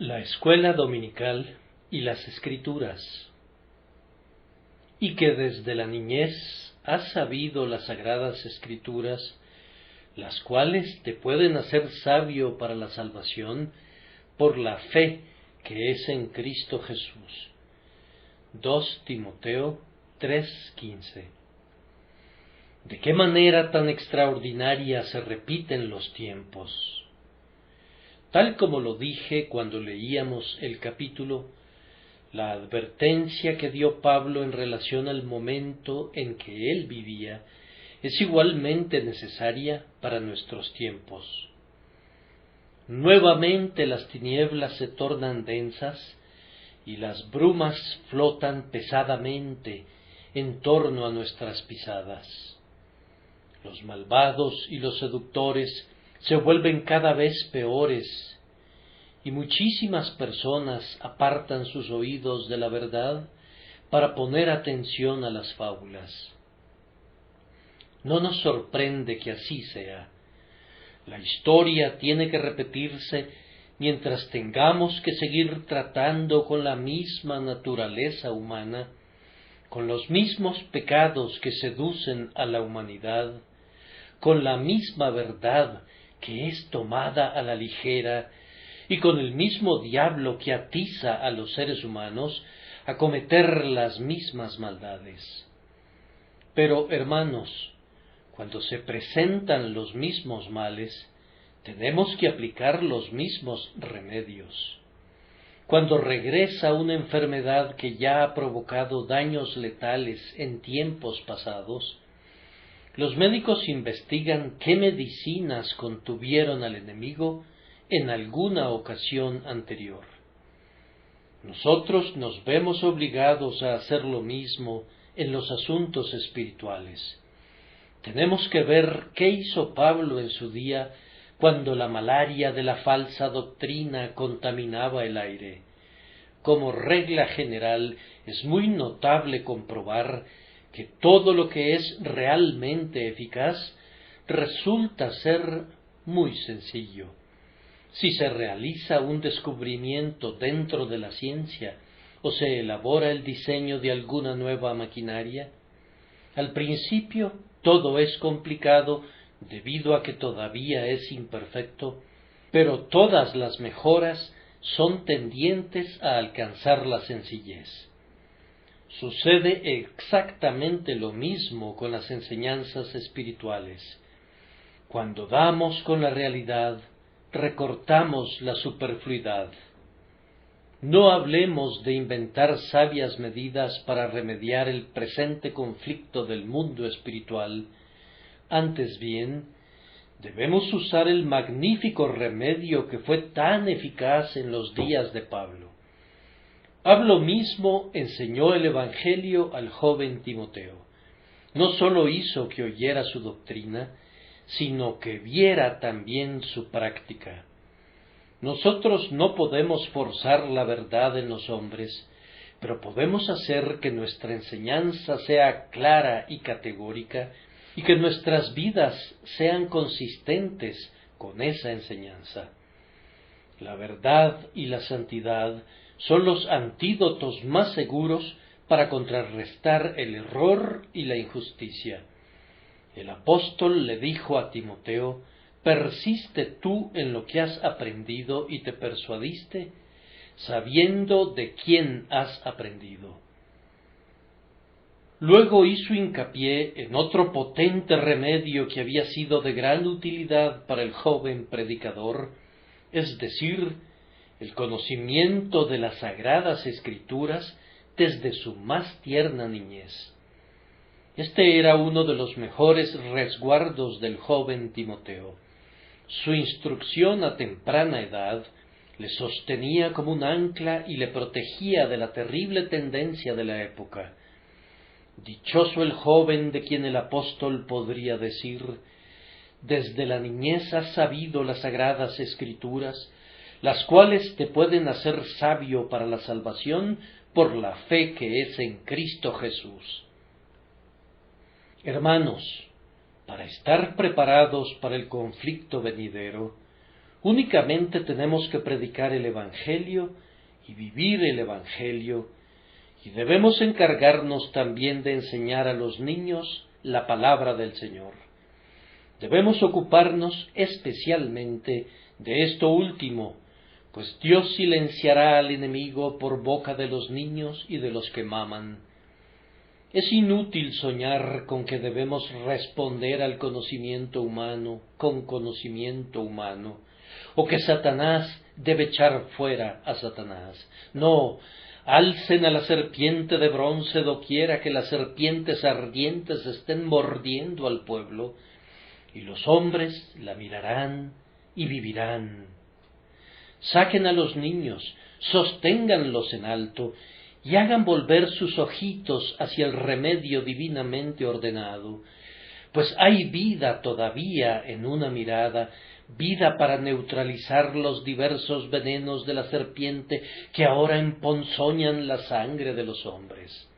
La escuela dominical y las escrituras, y que desde la niñez has sabido las sagradas escrituras, las cuales te pueden hacer sabio para la salvación por la fe que es en Cristo Jesús. 2 Timoteo 3:15. ¿De qué manera tan extraordinaria se repiten los tiempos? Tal como lo dije cuando leíamos el capítulo, la advertencia que dio Pablo en relación al momento en que él vivía es igualmente necesaria para nuestros tiempos. Nuevamente las tinieblas se tornan densas y las brumas flotan pesadamente en torno a nuestras pisadas. Los malvados y los seductores se vuelven cada vez peores, y muchísimas personas apartan sus oídos de la verdad para poner atención a las fábulas. No nos sorprende que así sea. La historia tiene que repetirse mientras tengamos que seguir tratando con la misma naturaleza humana, con los mismos pecados que seducen a la humanidad, con la misma verdad que es tomada a la ligera y con el mismo diablo que atiza a los seres humanos a cometer las mismas maldades. Pero, hermanos, cuando se presentan los mismos males, tenemos que aplicar los mismos remedios. Cuando regresa una enfermedad que ya ha provocado daños letales en tiempos pasados, los médicos investigan qué medicinas contuvieron al enemigo en alguna ocasión anterior. Nosotros nos vemos obligados a hacer lo mismo en los asuntos espirituales. Tenemos que ver qué hizo Pablo en su día cuando la malaria de la falsa doctrina contaminaba el aire. Como regla general, es muy notable comprobar que todo lo que es realmente eficaz resulta ser muy sencillo. Si se realiza un descubrimiento dentro de la ciencia o se elabora el diseño de alguna nueva maquinaria, al principio todo es complicado debido a que todavía es imperfecto, pero todas las mejoras son tendientes a alcanzar la sencillez. Sucede exactamente lo mismo con las enseñanzas espirituales. Cuando damos con la realidad, recortamos la superfluidad. No hablemos de inventar sabias medidas para remediar el presente conflicto del mundo espiritual. Antes bien, debemos usar el magnífico remedio que fue tan eficaz en los días de Pablo. Pablo mismo enseñó el Evangelio al joven Timoteo. No sólo hizo que oyera su doctrina, sino que viera también su práctica. Nosotros no podemos forzar la verdad en los hombres, pero podemos hacer que nuestra enseñanza sea clara y categórica, y que nuestras vidas sean consistentes con esa enseñanza. La verdad y la santidad son los antídotos más seguros para contrarrestar el error y la injusticia. El apóstol le dijo a Timoteo: persiste tú en lo que has aprendido y te persuadiste, sabiendo de quién has aprendido. Luego hizo hincapié en otro potente remedio que había sido de gran utilidad para el joven predicador, es decir, el conocimiento de las sagradas escrituras desde su más tierna niñez. Este era uno de los mejores resguardos del joven Timoteo. Su instrucción a temprana edad le sostenía como un ancla y le protegía de la terrible tendencia de la época. Dichoso el joven de quien el apóstol podría decir: desde la niñez has sabido las sagradas escrituras, las cuales te pueden hacer sabio para la salvación por la fe que es en Cristo Jesús. Hermanos, para estar preparados para el conflicto venidero, Únicamente tenemos que predicar el Evangelio y vivir el Evangelio, y debemos encargarnos también de enseñar a los niños la palabra del Señor. Debemos ocuparnos especialmente de esto último, pues Dios silenciará al enemigo por boca de los niños y de los que maman. Es inútil soñar con que debemos responder al conocimiento humano con conocimiento humano, o que Satanás debe echar fuera a Satanás. No, alcen a la serpiente de bronce doquiera que las serpientes ardientes estén mordiendo al pueblo, y los hombres la mirarán y vivirán. Saquen a los niños, sosténganlos en alto, y hagan volver sus ojitos hacia el remedio divinamente ordenado, pues hay vida todavía en una mirada, vida para neutralizar los diversos venenos de la serpiente que ahora emponzoñan la sangre de los hombres.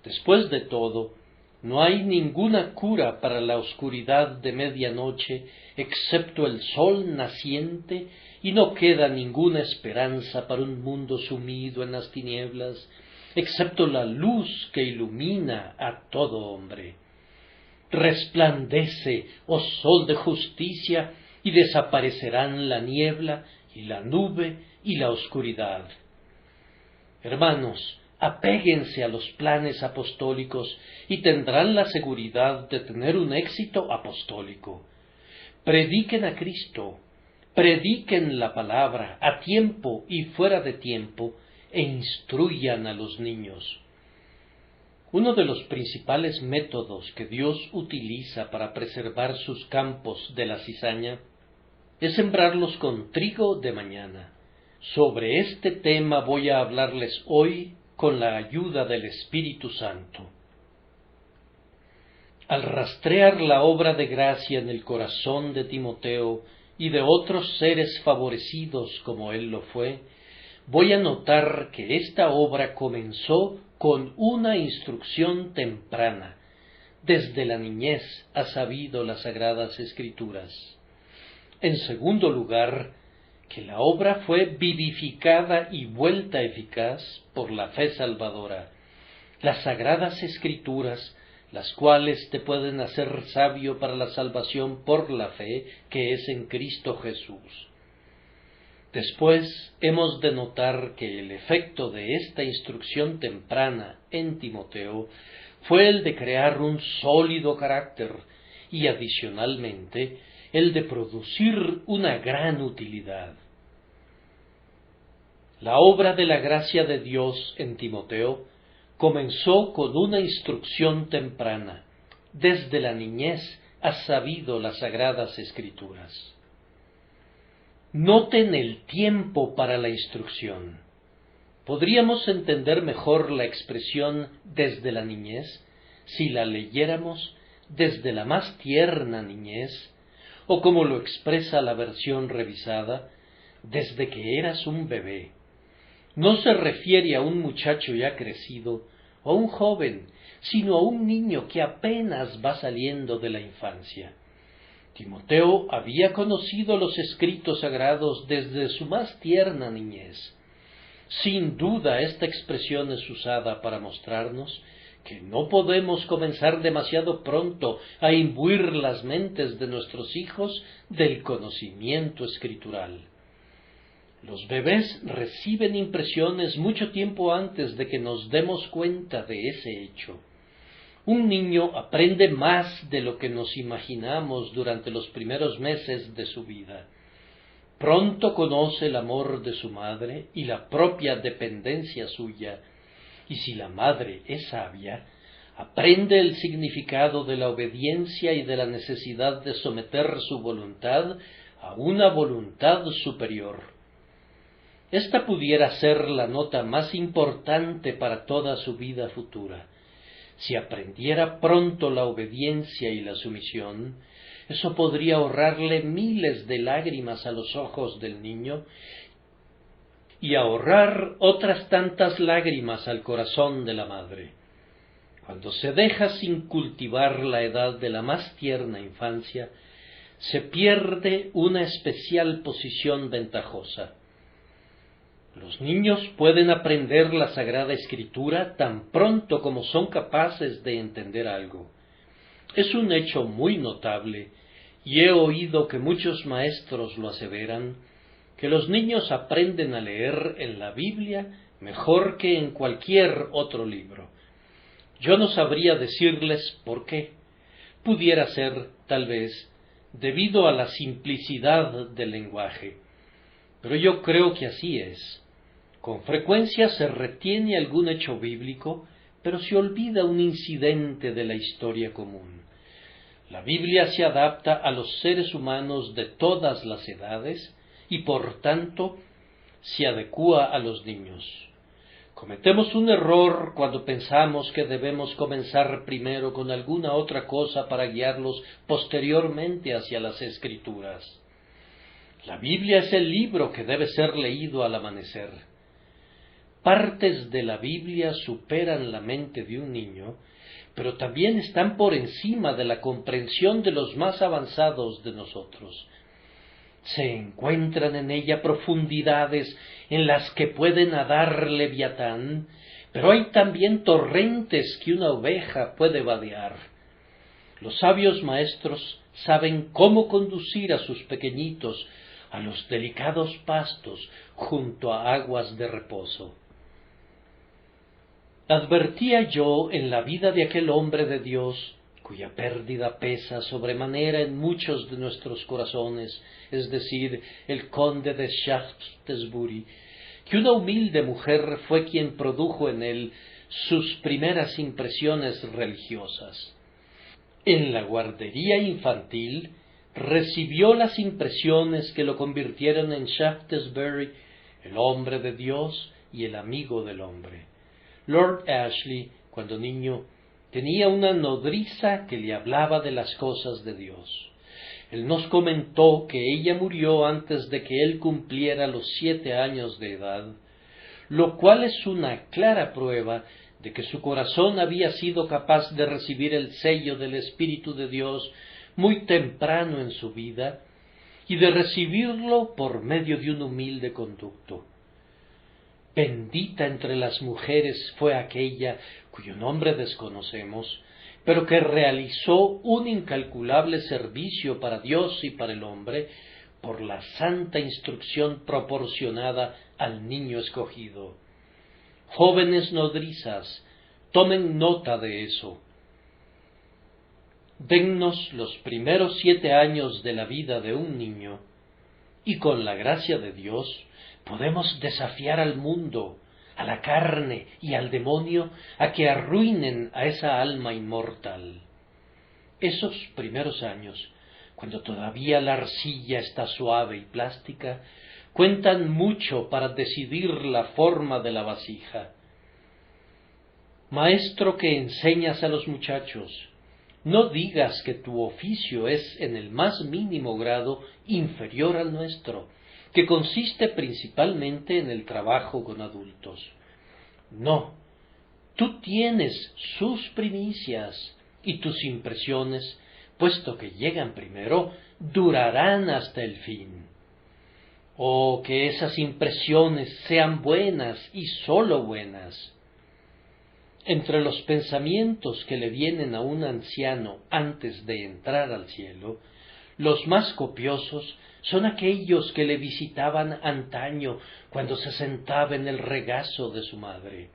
Después de todo, no hay ninguna cura para la oscuridad de medianoche, excepto el sol naciente, y no queda ninguna esperanza para un mundo sumido en las tinieblas, excepto la luz que ilumina a todo hombre. Resplandece, oh sol de justicia, y desaparecerán la niebla y la nube y la oscuridad. Hermanos, apéguense a los planes apostólicos y tendrán la seguridad de tener un éxito apostólico. Prediquen a Cristo, prediquen la palabra a tiempo y fuera de tiempo, e instruyan a los niños. Uno de los principales métodos que Dios utiliza para preservar sus campos de la cizaña es sembrarlos con trigo de mañana. Sobre este tema voy a hablarles hoy con la ayuda del Espíritu Santo. Al rastrear la obra de gracia en el corazón de Timoteo y de otros seres favorecidos como él lo fue, voy a notar que esta obra comenzó con una instrucción temprana. Desde la niñez ha sabido las Sagradas Escrituras. En segundo lugar, que la obra fue vivificada y vuelta eficaz por la fe salvadora. Las Sagradas Escrituras, las cuales te pueden hacer sabio para la salvación por la fe que es en Cristo Jesús. Después hemos de notar que el efecto de esta instrucción temprana en Timoteo fue el de crear un sólido carácter y adicionalmente el de producir una gran utilidad. La obra de la gracia de Dios en Timoteo comenzó con una instrucción temprana. Desde la niñez has sabido las Sagradas Escrituras. Noten el tiempo para la instrucción. Podríamos entender mejor la expresión desde la niñez si la leyéramos desde la más tierna niñez, o como lo expresa la versión revisada, desde que eras un bebé. No se refiere a un muchacho ya crecido o a un joven, sino a un niño que apenas va saliendo de la infancia. Timoteo había conocido los escritos sagrados desde su más tierna niñez. Sin duda esta expresión es usada para mostrarnos que no podemos comenzar demasiado pronto a imbuir las mentes de nuestros hijos del conocimiento escritural. Los bebés reciben impresiones mucho tiempo antes de que nos demos cuenta de ese hecho. Un niño aprende más de lo que nos imaginamos durante los primeros meses de su vida. Pronto conoce el amor de su madre y la propia dependencia suya, y si la madre es sabia, aprende el significado de la obediencia y de la necesidad de someter su voluntad a una voluntad superior. Esta pudiera ser la nota más importante para toda su vida futura. Si aprendiera pronto la obediencia y la sumisión, eso podría ahorrarle miles de lágrimas a los ojos del niño y ahorrar otras tantas lágrimas al corazón de la madre. Cuando se deja sin cultivar la edad de la más tierna infancia, se pierde una especial posición ventajosa. Los niños pueden aprender la Sagrada Escritura tan pronto como son capaces de entender algo. Es un hecho muy notable, y he oído que muchos maestros lo aseveran, que los niños aprenden a leer en la Biblia mejor que en cualquier otro libro. Yo no sabría decirles por qué. Pudiera ser, tal vez, debido a la simplicidad del lenguaje, pero yo creo que así es. Con frecuencia se retiene algún hecho bíblico, pero se olvida un incidente de la historia común. La Biblia se adapta a los seres humanos de todas las edades y, por tanto, se adecúa a los niños. Cometemos un error cuando pensamos que debemos comenzar primero con alguna otra cosa para guiarlos posteriormente hacia las Escrituras. La Biblia es el libro que debe ser leído al amanecer. Partes de la Biblia superan la mente de un niño, pero también están por encima de la comprensión de los más avanzados de nosotros. Se encuentran en ella profundidades en las que puede nadar Leviatán, pero hay también torrentes que una oveja puede vadear. Los sabios maestros saben cómo conducir a sus pequeñitos a los delicados pastos junto a aguas de reposo. Advertía yo en la vida de aquel hombre de Dios, cuya pérdida pesa sobremanera en muchos de nuestros corazones, es decir, el conde de Shaftesbury, que una humilde mujer fue quien produjo en él sus primeras impresiones religiosas. En la guardería infantil recibió las impresiones que lo convirtieron en Shaftesbury, el hombre de Dios y el amigo del hombre. Lord Ashley, cuando niño, tenía una nodriza que le hablaba de las cosas de Dios. Él nos comentó que ella murió antes de que él cumpliera los 7 años de edad, lo cual es una clara prueba de que su corazón había sido capaz de recibir el sello del Espíritu de Dios muy temprano en su vida y de recibirlo por medio de un humilde conducto. Bendita entre las mujeres fue aquella cuyo nombre desconocemos, pero que realizó un incalculable servicio para Dios y para el hombre por la santa instrucción proporcionada al niño escogido. Jóvenes nodrizas, tomen nota de eso. Dennos los primeros 7 años de la vida de un niño, y con la gracia de Dios podemos desafiar al mundo, a la carne y al demonio a que arruinen a esa alma inmortal. Esos primeros años, cuando todavía la arcilla está suave y plástica, cuentan mucho para decidir la forma de la vasija. Maestro que enseñas a los muchachos, no digas que tu oficio es en el más mínimo grado inferior al nuestro, que consiste principalmente en el trabajo con adultos. No, tú tienes sus primicias y tus impresiones, puesto que llegan primero, durarán hasta el fin. Oh, que esas impresiones sean buenas y sólo buenas. Entre los pensamientos que le vienen a un anciano antes de entrar al cielo, los más copiosos son aquellos que le visitaban antaño cuando se sentaba en el regazo de su madre.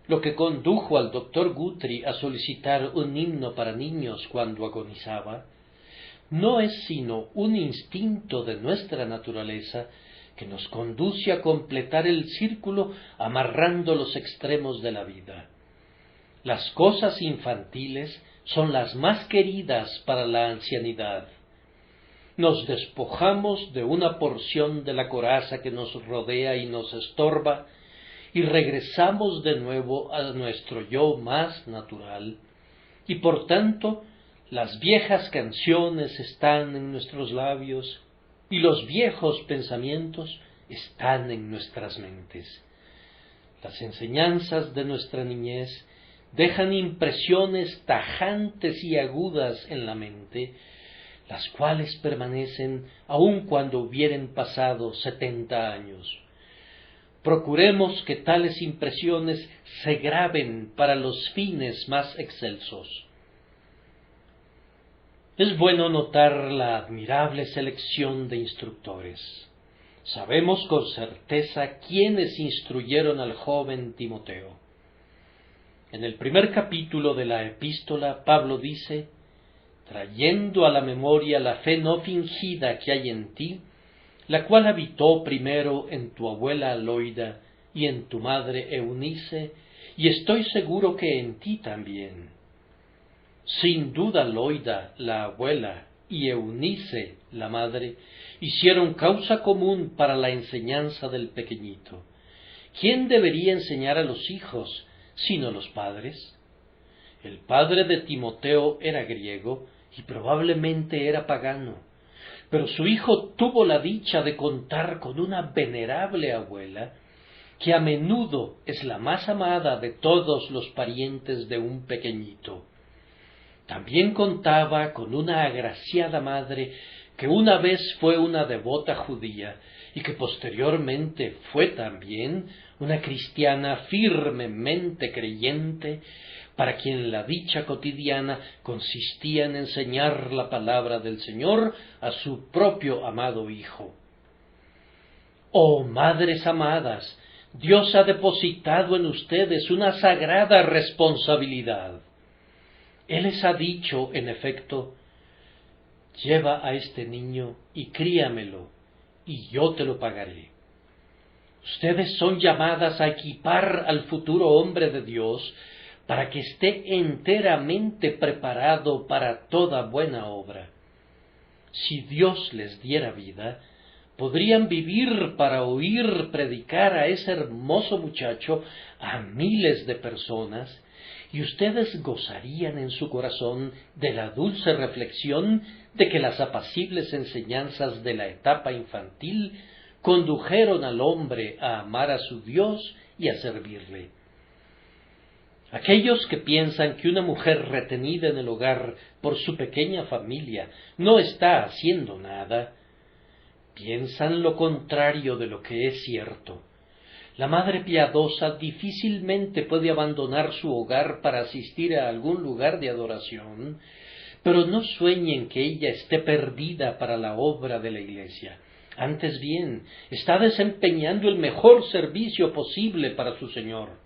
Lo que condujo al doctor Guthrie a solicitar un himno para niños cuando agonizaba, no es sino un instinto de nuestra naturaleza que nos conduce a completar el círculo amarrando los extremos de la vida. Las cosas infantiles son las más queridas para la ancianidad. Nos despojamos de una porción de la coraza que nos rodea y nos estorba, y regresamos de nuevo a nuestro yo más natural, y por tanto las viejas canciones están en nuestros labios, y los viejos pensamientos están en nuestras mentes. Las enseñanzas de nuestra niñez dejan impresiones tajantes y agudas en la mente, las cuales permanecen aun cuando hubieren pasado 70 años. Procuremos que tales impresiones se graben para los fines más excelsos. Es bueno notar la admirable selección de instructores. Sabemos con certeza quiénes instruyeron al joven Timoteo. En el primer capítulo de la epístola, Pablo dice: trayendo a la memoria la fe no fingida que hay en ti, la cual habitó primero en tu abuela Loida y en tu madre Eunice, y estoy seguro que en ti también. Sin duda Loida, la abuela, y Eunice, la madre, hicieron causa común para la enseñanza del pequeñito. ¿Quién debería enseñar a los hijos, sino los padres? El padre de Timoteo era griego y probablemente era pagano, pero su hijo tuvo la dicha de contar con una venerable abuela, que a menudo es la más amada de todos los parientes de un pequeñito. También contaba con una agraciada madre que una vez fue una devota judía y que posteriormente fue también una cristiana firmemente creyente, para quien la dicha cotidiana consistía en enseñar la palabra del Señor a su propio amado hijo. Oh madres amadas, Dios ha depositado en ustedes una sagrada responsabilidad. Él les ha dicho, en efecto: lleva a este niño y críamelo, y yo te lo pagaré. Ustedes son llamadas a equipar al futuro hombre de Dios para que esté enteramente preparado para toda buena obra. Si Dios les diera vida, podrían vivir para oír predicar a ese hermoso muchacho a miles de personas, y ustedes gozarían en su corazón de la dulce reflexión de que las apacibles enseñanzas de la etapa infantil condujeron al hombre a amar a su Dios y a servirle. Aquellos que piensan que una mujer retenida en el hogar por su pequeña familia no está haciendo nada, piensan lo contrario de lo que es cierto. La madre piadosa difícilmente puede abandonar su hogar para asistir a algún lugar de adoración, pero no sueñen que ella esté perdida para la obra de la Iglesia. Antes bien, está desempeñando el mejor servicio posible para su Señor.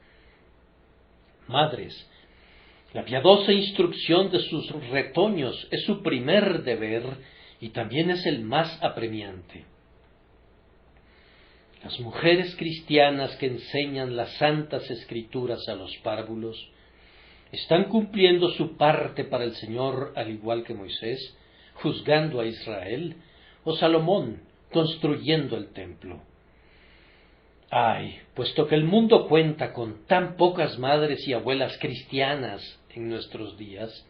Madres, la piadosa instrucción de sus retoños es su primer deber y también es el más apremiante. Las mujeres cristianas que enseñan las santas escrituras a los párvulos están cumpliendo su parte para el Señor, al igual que Moisés, juzgando a Israel, o Salomón, construyendo el templo. Ay, puesto que el mundo cuenta con tan pocas madres y abuelas cristianas en nuestros días,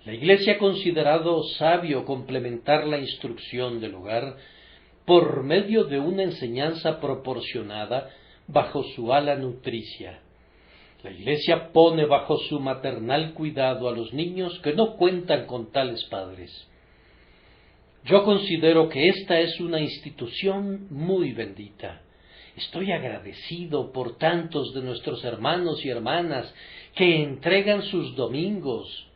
la Iglesia ha considerado sabio complementar la instrucción del hogar por medio de una enseñanza proporcionada bajo su ala nutricia. La Iglesia pone bajo su maternal cuidado a los niños que no cuentan con tales padres. Yo considero que esta es una institución muy bendita. Estoy agradecido por tantos de nuestros hermanos y hermanas que entregan sus domingos,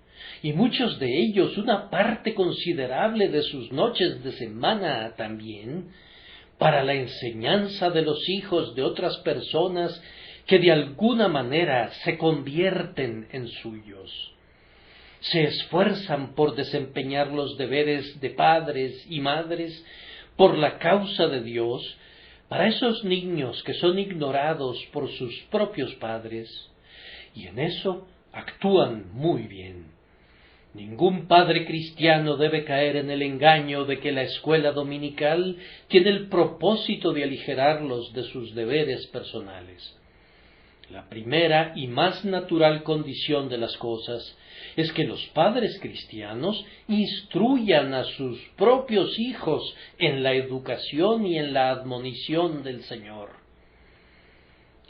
y muchos de ellos una parte considerable de sus noches de semana también, para la enseñanza de los hijos de otras personas que de alguna manera se convierten en suyos. Se esfuerzan por desempeñar los deberes de padres y madres por la causa de Dios para esos niños que son ignorados por sus propios padres, y en eso actúan muy bien. Ningún padre cristiano debe caer en el engaño de que la escuela dominical tiene el propósito de aligerarlos de sus deberes personales. La primera y más natural condición de las cosas es que los padres cristianos instruyan a sus propios hijos en la educación y en la admonición del Señor.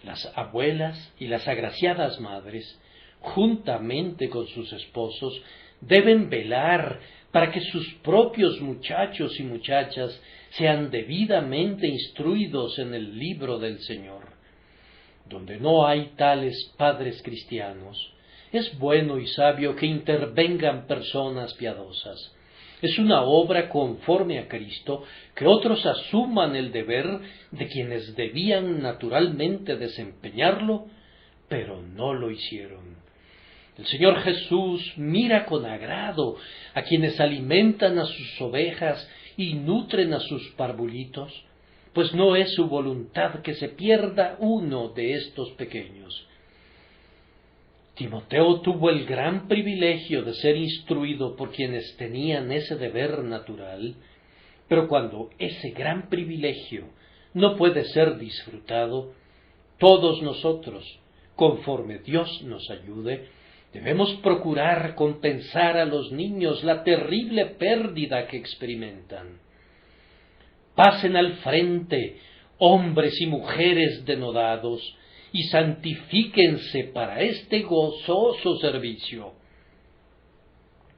Las abuelas y las agraciadas madres, juntamente con sus esposos, deben velar para que sus propios muchachos y muchachas sean debidamente instruidos en el libro del Señor. Donde no hay tales padres cristianos, es bueno y sabio que intervengan personas piadosas. Es una obra conforme a Cristo que otros asuman el deber de quienes debían naturalmente desempeñarlo, pero no lo hicieron. El Señor Jesús mira con agrado a quienes alimentan a sus ovejas y nutren a sus parvulitos, pues no es su voluntad que se pierda uno de estos pequeños. Timoteo tuvo el gran privilegio de ser instruido por quienes tenían ese deber natural, pero cuando ese gran privilegio no puede ser disfrutado, todos nosotros, conforme Dios nos ayude, debemos procurar compensar a los niños la terrible pérdida que experimentan. Pasen al frente, hombres y mujeres denodados, y santifíquense para este gozoso servicio.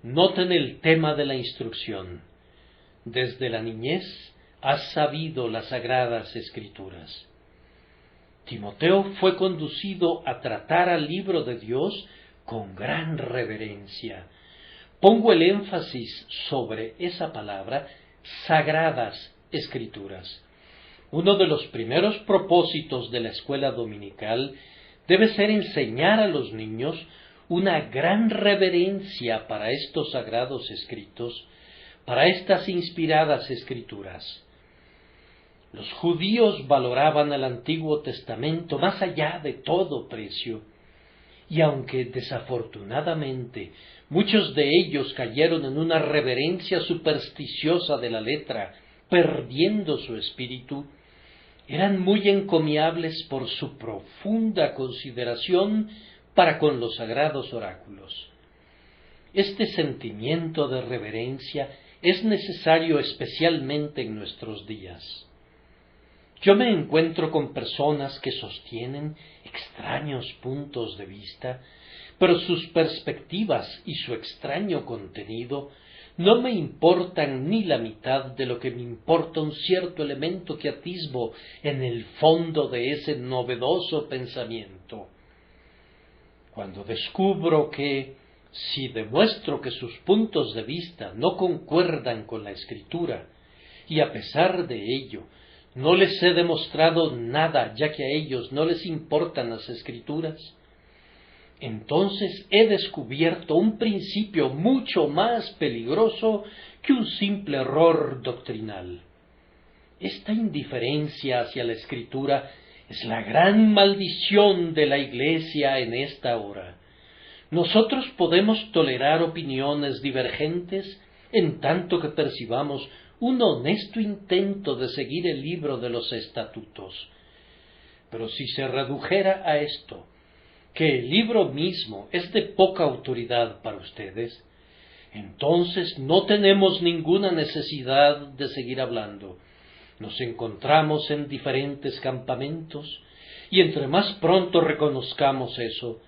Noten el tema de la instrucción. Desde la niñez has sabido las sagradas Escrituras. Timoteo fue conducido a tratar al libro de Dios con gran reverencia. Pongo el énfasis sobre esa palabra, sagradas Escrituras. Uno de los primeros propósitos de la escuela dominical debe ser enseñar a los niños una gran reverencia para estos sagrados escritos, para estas inspiradas Escrituras. Los judíos valoraban el Antiguo Testamento más allá de todo precio, y aunque desafortunadamente muchos de ellos cayeron en una reverencia supersticiosa de la letra, perdiendo su espíritu, eran muy encomiables por su profunda consideración para con los sagrados oráculos. Este sentimiento de reverencia es necesario especialmente en nuestros días. Yo me encuentro con personas que sostienen extraños puntos de vista, pero sus perspectivas y su extraño contenido no me importan ni la mitad de lo que me importa un cierto elemento que atisbo en el fondo de ese novedoso pensamiento. Cuando descubro que, si demuestro que sus puntos de vista no concuerdan con la Escritura, y a pesar de ello no les he demostrado nada, ya que a ellos no les importan las Escrituras, entonces he descubierto un principio mucho más peligroso que un simple error doctrinal. Esta indiferencia hacia la Escritura es la gran maldición de la Iglesia en esta hora. Nosotros podemos tolerar opiniones divergentes en tanto que percibamos un honesto intento de seguir el libro de los estatutos. Pero si se redujera a esto, que el libro mismo es de poca autoridad para ustedes, entonces no tenemos ninguna necesidad de seguir hablando. Nos encontramos en diferentes campamentos, y entre más pronto reconozcamos eso,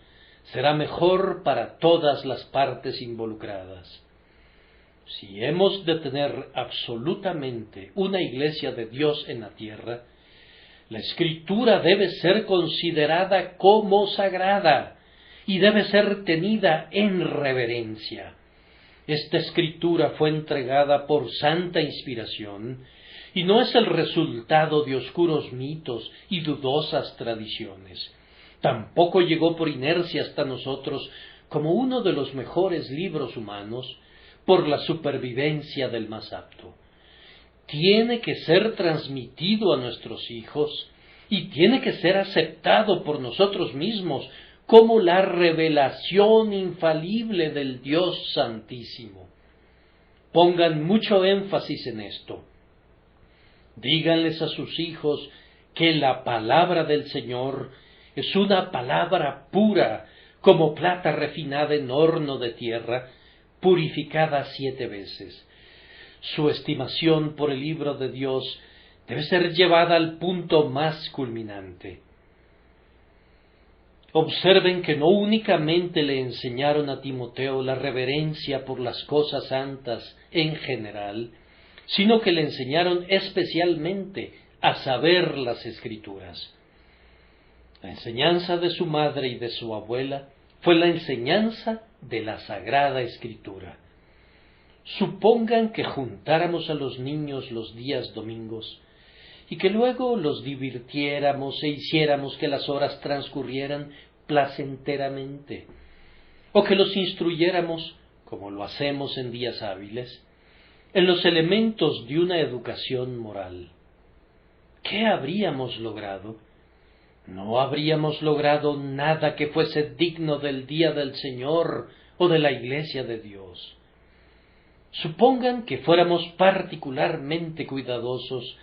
será mejor para todas las partes involucradas. Si hemos de tener absolutamente una iglesia de Dios en la tierra, la Escritura debe ser considerada como sagrada y debe ser tenida en reverencia. Esta Escritura fue entregada por santa inspiración y no es el resultado de oscuros mitos y dudosas tradiciones. Tampoco llegó por inercia hasta nosotros como uno de los mejores libros humanos por la supervivencia del más apto. Tiene que ser transmitido a nuestros hijos y tiene que ser aceptado por nosotros mismos como la revelación infalible del Dios Santísimo. Pongan mucho énfasis en esto. Díganles a sus hijos que la palabra del Señor es una palabra pura, como plata refinada en horno de tierra, purificada 7 veces. Su estimación por el libro de Dios debe ser llevada al punto más culminante. Observen que no únicamente le enseñaron a Timoteo la reverencia por las cosas santas en general, sino que le enseñaron especialmente a saber las Escrituras. La enseñanza de su madre y de su abuela fue la enseñanza de la Sagrada Escritura. Supongan que juntáramos a los niños los días domingos y que luego los divirtiéramos e hiciéramos que las horas transcurrieran placenteramente, o que los instruyéramos, como lo hacemos en días hábiles, en los elementos de una educación moral. ¿Qué habríamos logrado? No habríamos logrado nada que fuese digno del día del Señor o de la Iglesia de Dios. Supongan que fuéramos particularmente cuidadosos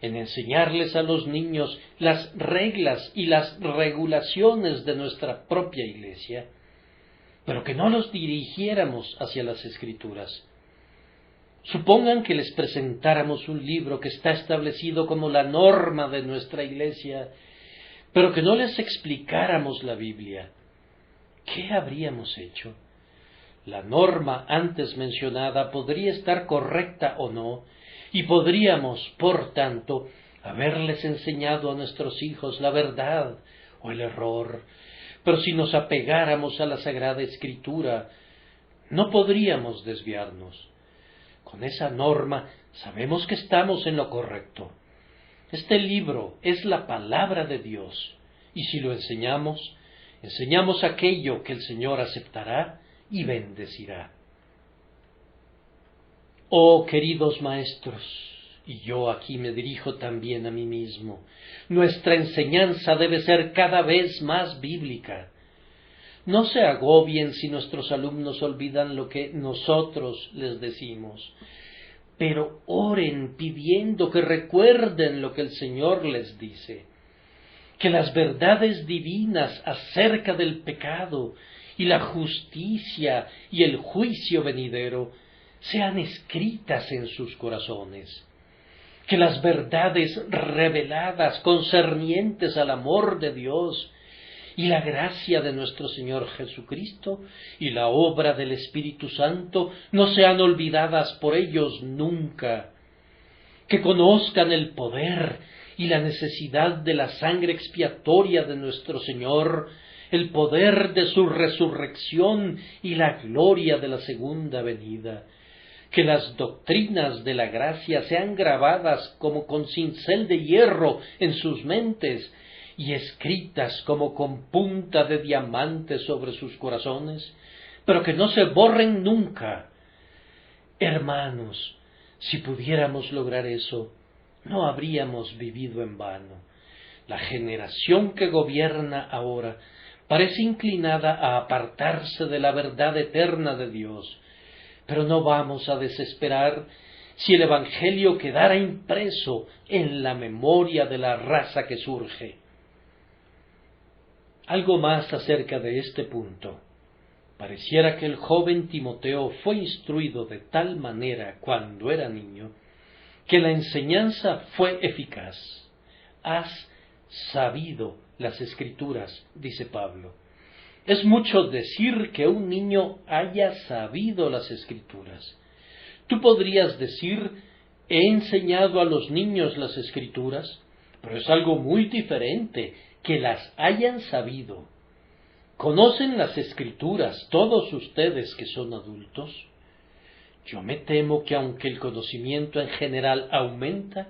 en enseñarles a los niños las reglas y las regulaciones de nuestra propia Iglesia, pero que no los dirigiéramos hacia las Escrituras. Supongan que les presentáramos un libro que está establecido como la norma de nuestra Iglesia, pero que no les explicáramos la Biblia. ¿Qué habríamos hecho? La norma antes mencionada podría estar correcta o no, y podríamos, por tanto, haberles enseñado a nuestros hijos la verdad o el error, pero si nos apegáramos a la Sagrada Escritura, no podríamos desviarnos. Con esa norma sabemos que estamos en lo correcto. Este libro es la palabra de Dios, y si lo enseñamos, enseñamos aquello que el Señor aceptará y bendecirá. Oh, queridos maestros, y yo aquí me dirijo también a mí mismo, nuestra enseñanza debe ser cada vez más bíblica. No se agobien si nuestros alumnos olvidan lo que nosotros les decimos, pero oren pidiendo que recuerden lo que el Señor les dice, que las verdades divinas acerca del pecado y la justicia y el juicio venidero sean escritas en sus corazones, que las verdades reveladas concernientes al amor de Dios y la gracia de nuestro Señor Jesucristo y la obra del Espíritu Santo no sean olvidadas por ellos nunca, que conozcan el poder y la necesidad de la sangre expiatoria de nuestro Señor, el poder de su resurrección y la gloria de la segunda venida, que las doctrinas de la gracia sean grabadas como con cincel de hierro en sus mentes y escritas como con punta de diamante sobre sus corazones, pero que no se borren nunca. Hermanos, si pudiéramos lograr eso, no habríamos vivido en vano. La generación que gobierna ahora parece inclinada a apartarse de la verdad eterna de Dios, pero no vamos a desesperar si el Evangelio quedara impreso en la memoria de la raza que surge. Algo más acerca de este punto. Pareciera que el joven Timoteo fue instruido de tal manera cuando era niño, que la enseñanza fue eficaz. Has sabido las Escrituras, dice Pablo. Es mucho decir que un niño haya sabido las Escrituras. Tú podrías decir, he enseñado a los niños las Escrituras, pero es algo muy diferente que las hayan sabido. ¿Conocen las Escrituras todos ustedes que son adultos? Yo me temo que aunque el conocimiento en general aumenta,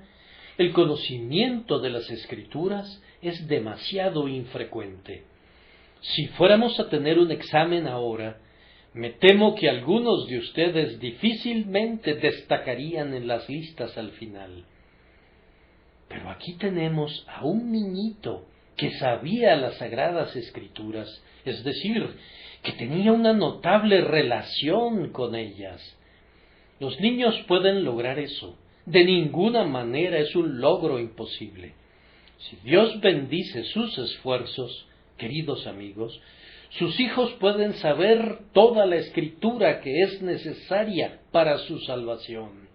el conocimiento de las Escrituras es demasiado infrecuente. Si fuéramos a tener un examen ahora, me temo que algunos de ustedes difícilmente destacarían en las listas al final. Pero aquí tenemos a un niñito que sabía las Sagradas Escrituras, es decir, que tenía una notable relación con ellas. Los niños pueden lograr eso. De ninguna manera es un logro imposible. Si Dios bendice sus esfuerzos, queridos amigos, sus hijos pueden saber toda la Escritura que es necesaria para su salvación.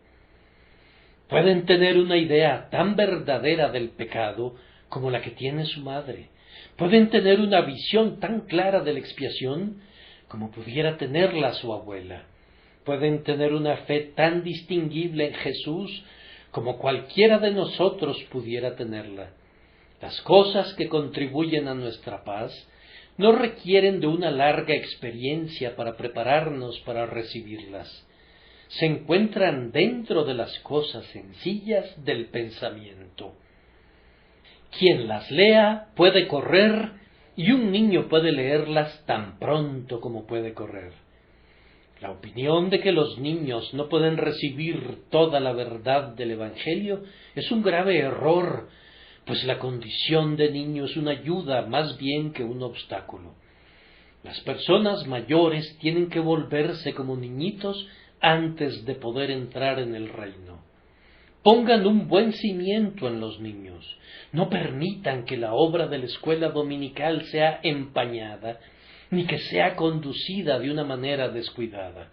Pueden tener una idea tan verdadera del pecado como la que tiene su madre, Pueden tener una visión tan clara de la expiación como pudiera tenerla su abuela. Pueden tener una fe tan distinguible en Jesús como cualquiera de nosotros pudiera tenerla. Las cosas que contribuyen a nuestra paz no requieren de una larga experiencia para prepararnos para recibirlas. Se encuentran dentro de las cosas sencillas del pensamiento. Quien las lea puede correr, y un niño puede leerlas tan pronto como puede correr. La opinión de que los niños no pueden recibir toda la verdad del Evangelio es un grave error, pues la condición de niño es una ayuda más bien que un obstáculo. Las personas mayores tienen que volverse como niñitos antes de poder entrar en el reino. Pongan un buen cimiento en los niños. No permitan que la obra de la escuela dominical sea empañada, ni que sea conducida de una manera descuidada.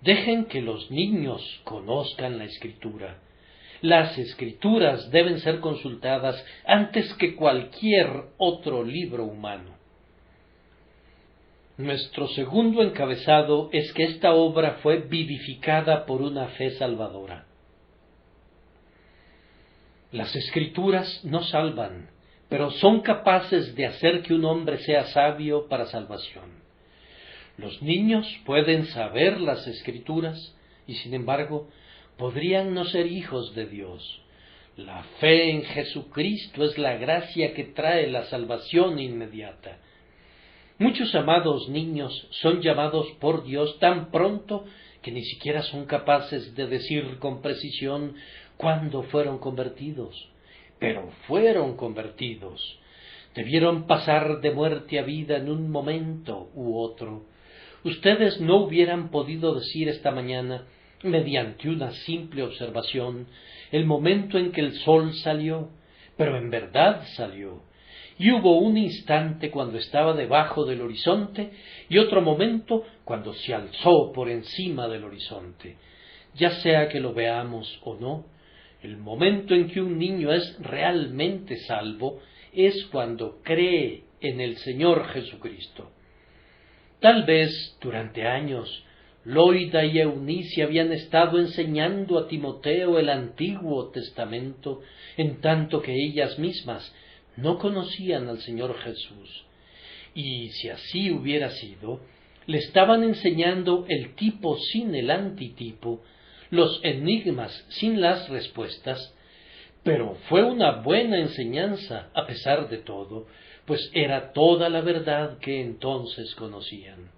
Dejen que los niños conozcan la Escritura. Las Escrituras deben ser consultadas antes que cualquier otro libro humano. Nuestro segundo encabezado es que esta obra fue vivificada por una fe salvadora. Las Escrituras no salvan, pero son capaces de hacer que un hombre sea sabio para salvación. Los niños pueden saber las Escrituras y, sin embargo, podrían no ser hijos de Dios. La fe en Jesucristo es la gracia que trae la salvación inmediata. Muchos amados niños son llamados por Dios tan pronto que ni siquiera son capaces de decir con precisión cuándo fueron convertidos, pero fueron convertidos. Debieron pasar de muerte a vida en un momento u otro. Ustedes no hubieran podido decir esta mañana, mediante una simple observación, el momento en que el sol salió, pero en verdad salió. Y hubo un instante cuando estaba debajo del horizonte y otro momento cuando se alzó por encima del horizonte. Ya sea que lo veamos o no, el momento en que un niño es realmente salvo es cuando cree en el Señor Jesucristo. Tal vez durante años Loida y Eunice habían estado enseñando a Timoteo el Antiguo Testamento, en tanto que ellas mismas no conocían al Señor Jesús. Y si así hubiera sido, le estaban enseñando el tipo sin el antitipo, los enigmas sin las respuestas, pero fue una buena enseñanza a pesar de todo, pues era toda la verdad que entonces conocían.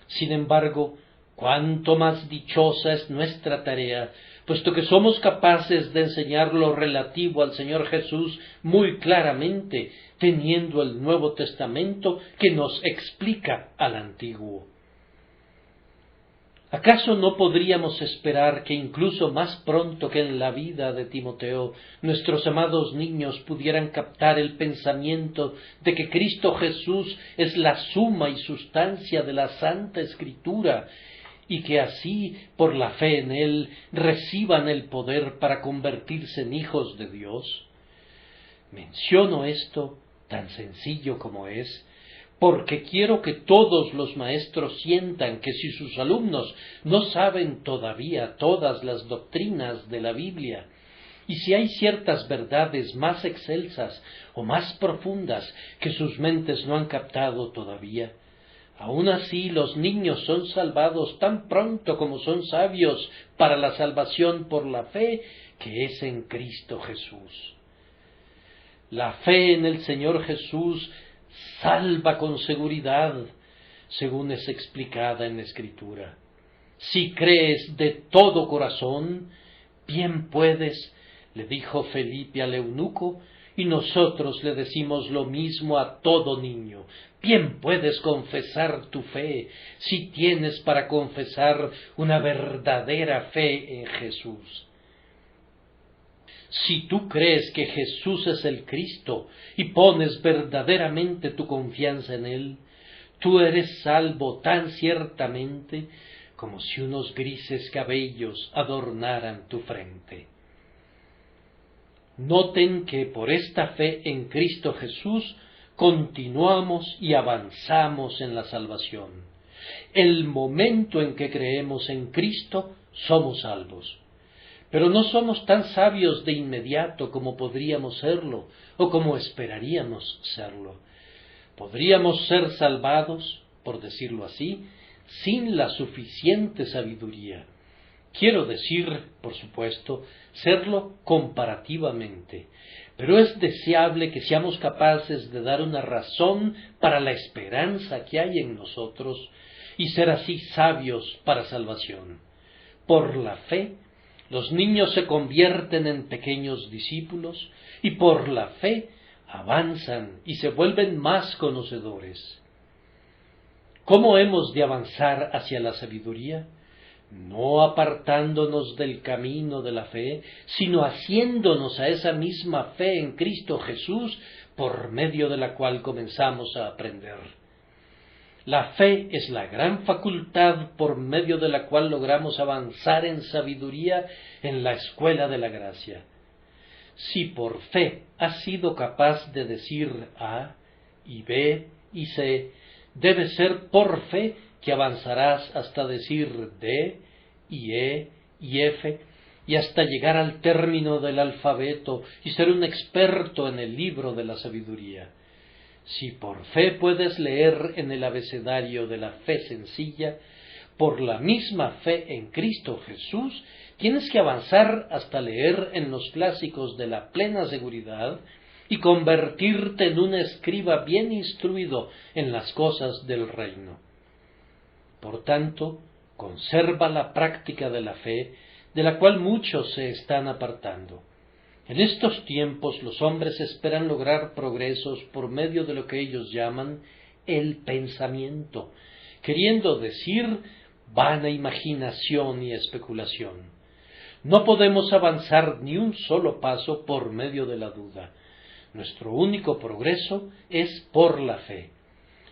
Sin embargo, cuánto más dichosa es nuestra tarea, puesto que somos capaces de enseñar lo relativo al Señor Jesús muy claramente, teniendo el Nuevo Testamento que nos explica al Antiguo. ¿Acaso no podríamos esperar que incluso más pronto que en la vida de Timoteo, nuestros amados niños pudieran captar el pensamiento de que Cristo Jesús es la suma y sustancia de la Santa Escritura, y que así, por la fe en Él, reciban el poder para convertirse en hijos de Dios? Menciono esto, tan sencillo como es, porque quiero que todos los maestros sientan que si sus alumnos no saben todavía todas las doctrinas de la Biblia, y si hay ciertas verdades más excelsas o más profundas que sus mentes no han captado todavía, aun así los niños son salvados tan pronto como son sabios para la salvación por la fe que es en Cristo Jesús. La fe en el Señor Jesús salva con seguridad, según es explicada en la Escritura. Si crees de todo corazón, bien puedes, le dijo Felipe al eunuco, y nosotros le decimos lo mismo a todo niño. Bien puedes confesar tu fe, si tienes para confesar una verdadera fe en Jesús. Si tú crees que Jesús es el Cristo y pones verdaderamente tu confianza en Él, tú eres salvo tan ciertamente como si unos grises cabellos adornaran tu frente. Noten que por esta fe en Cristo Jesús continuamos y avanzamos en la salvación. El momento en que creemos en Cristo, somos salvos. Pero no somos tan sabios de inmediato como podríamos serlo o como esperaríamos serlo. Podríamos ser salvados, por decirlo así, sin la suficiente sabiduría. Quiero decir, por supuesto, serlo comparativamente, pero es deseable que seamos capaces de dar una razón para la esperanza que hay en nosotros y ser así sabios para salvación. Por la fe, los niños se convierten en pequeños discípulos y por la fe avanzan y se vuelven más conocedores. ¿Cómo hemos de avanzar hacia la sabiduría? No apartándonos del camino de la fe, sino haciéndonos a esa misma fe en Cristo Jesús, por medio de la cual comenzamos a aprender. La fe es la gran facultad por medio de la cual logramos avanzar en sabiduría en la escuela de la gracia. Si por fe has sido capaz de decir A y B y C, debe ser por fe que avanzarás hasta decir D y E y F y hasta llegar al término del alfabeto y ser un experto en el libro de la sabiduría. Si por fe puedes leer en el abecedario de la fe sencilla, por la misma fe en Cristo Jesús, tienes que avanzar hasta leer en los clásicos de la plena seguridad y convertirte en un escriba bien instruido en las cosas del reino. Por tanto, conserva la práctica de la fe, de la cual muchos se están apartando. En estos tiempos los hombres esperan lograr progresos por medio de lo que ellos llaman el pensamiento, queriendo decir vana imaginación y especulación. No podemos avanzar ni un solo paso por medio de la duda. Nuestro único progreso es por la fe.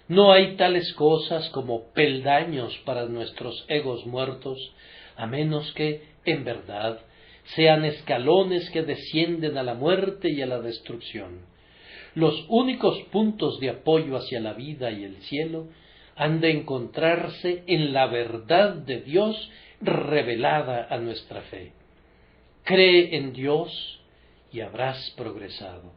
No hay tales cosas como peldaños para nuestros egos muertos, a menos que, en verdad, sean escalones que descienden a la muerte y a la destrucción. Los únicos puntos de apoyo hacia la vida y el cielo han de encontrarse en la verdad de Dios revelada a nuestra fe. Cree en Dios y habrás progresado.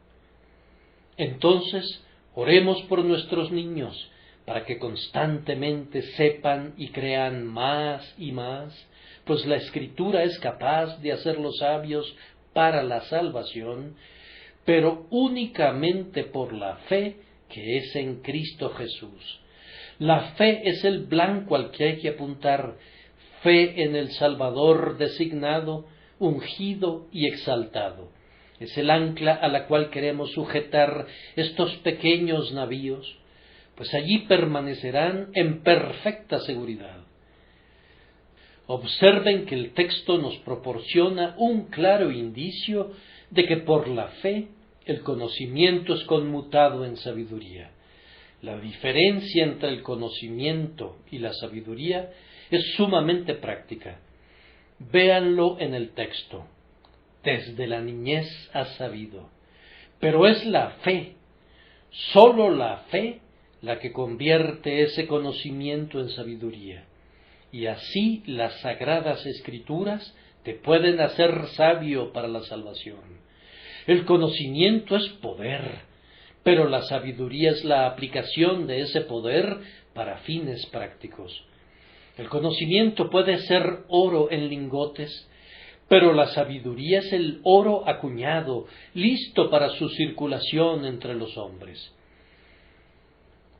Entonces, oremos por nuestros niños, para que constantemente sepan y crean más y más, pues la Escritura es capaz de hacerlos sabios para la salvación, pero únicamente por la fe que es en Cristo Jesús. La fe es el blanco al que hay que apuntar, fe en el Salvador designado, ungido y exaltado. Es el ancla a la cual queremos sujetar estos pequeños navíos, pues allí permanecerán en perfecta seguridad. Observen que el texto nos proporciona un claro indicio de que por la fe el conocimiento es conmutado en sabiduría. La diferencia entre el conocimiento y la sabiduría es sumamente práctica. Véanlo en el texto. Desde la niñez has sabido. Pero es la fe, sólo la fe, la que convierte ese conocimiento en sabiduría. Y así las sagradas escrituras te pueden hacer sabio para la salvación. El conocimiento es poder, pero la sabiduría es la aplicación de ese poder para fines prácticos. El conocimiento puede ser oro en lingotes, pero la sabiduría es el oro acuñado, listo para su circulación entre los hombres.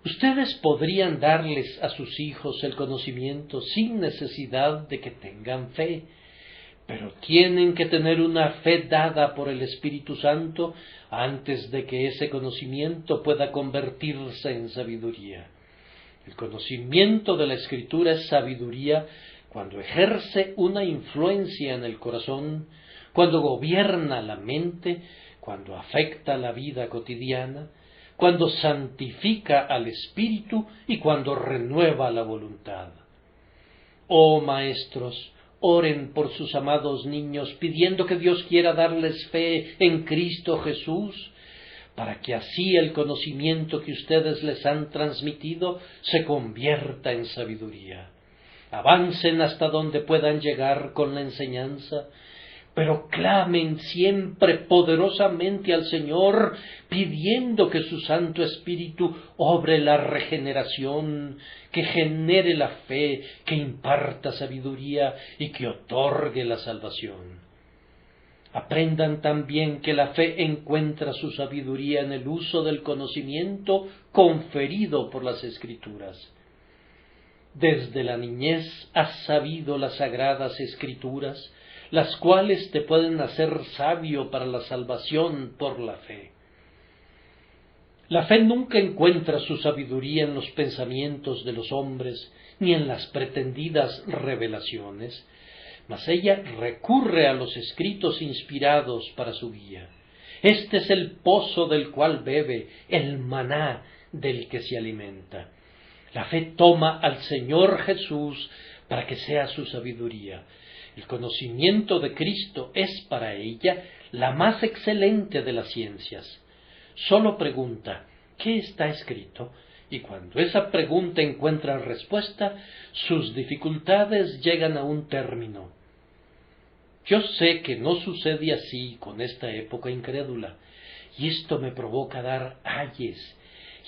Ustedes podrían darles a sus hijos el conocimiento sin necesidad de que tengan fe, pero tienen que tener una fe dada por el Espíritu Santo antes de que ese conocimiento pueda convertirse en sabiduría. El conocimiento de la Escritura es sabiduría cuando ejerce una influencia en el corazón, cuando gobierna la mente, cuando afecta la vida cotidiana, cuando santifica al espíritu y cuando renueva la voluntad. Oh maestros, Oren por sus amados niños, pidiendo que Dios quiera darles fe en Cristo Jesús, para que así el conocimiento que ustedes les han transmitido se convierta en sabiduría. Avancen hasta donde puedan llegar con la enseñanza, pero clamen siempre poderosamente al Señor, pidiendo que su Santo Espíritu obre la regeneración, que genere la fe, que imparta sabiduría y que otorgue la salvación. Aprendan también que la fe encuentra su sabiduría en el uso del conocimiento conferido por las Escrituras. Desde la niñez has sabido las sagradas Escrituras, las cuales te pueden hacer sabio para la salvación por la fe. La fe nunca encuentra su sabiduría en los pensamientos de los hombres, ni en las pretendidas revelaciones, mas ella recurre a los escritos inspirados para su guía. Este es el pozo del cual bebe, el maná del que se alimenta. La fe toma al Señor Jesús para que sea su sabiduría. El conocimiento de Cristo es para ella la más excelente de las ciencias. Solo pregunta, ¿qué está escrito? Y cuando esa pregunta encuentra respuesta, sus dificultades llegan a un término. Yo sé que no sucede así con esta época incrédula, y esto me provoca dar ayes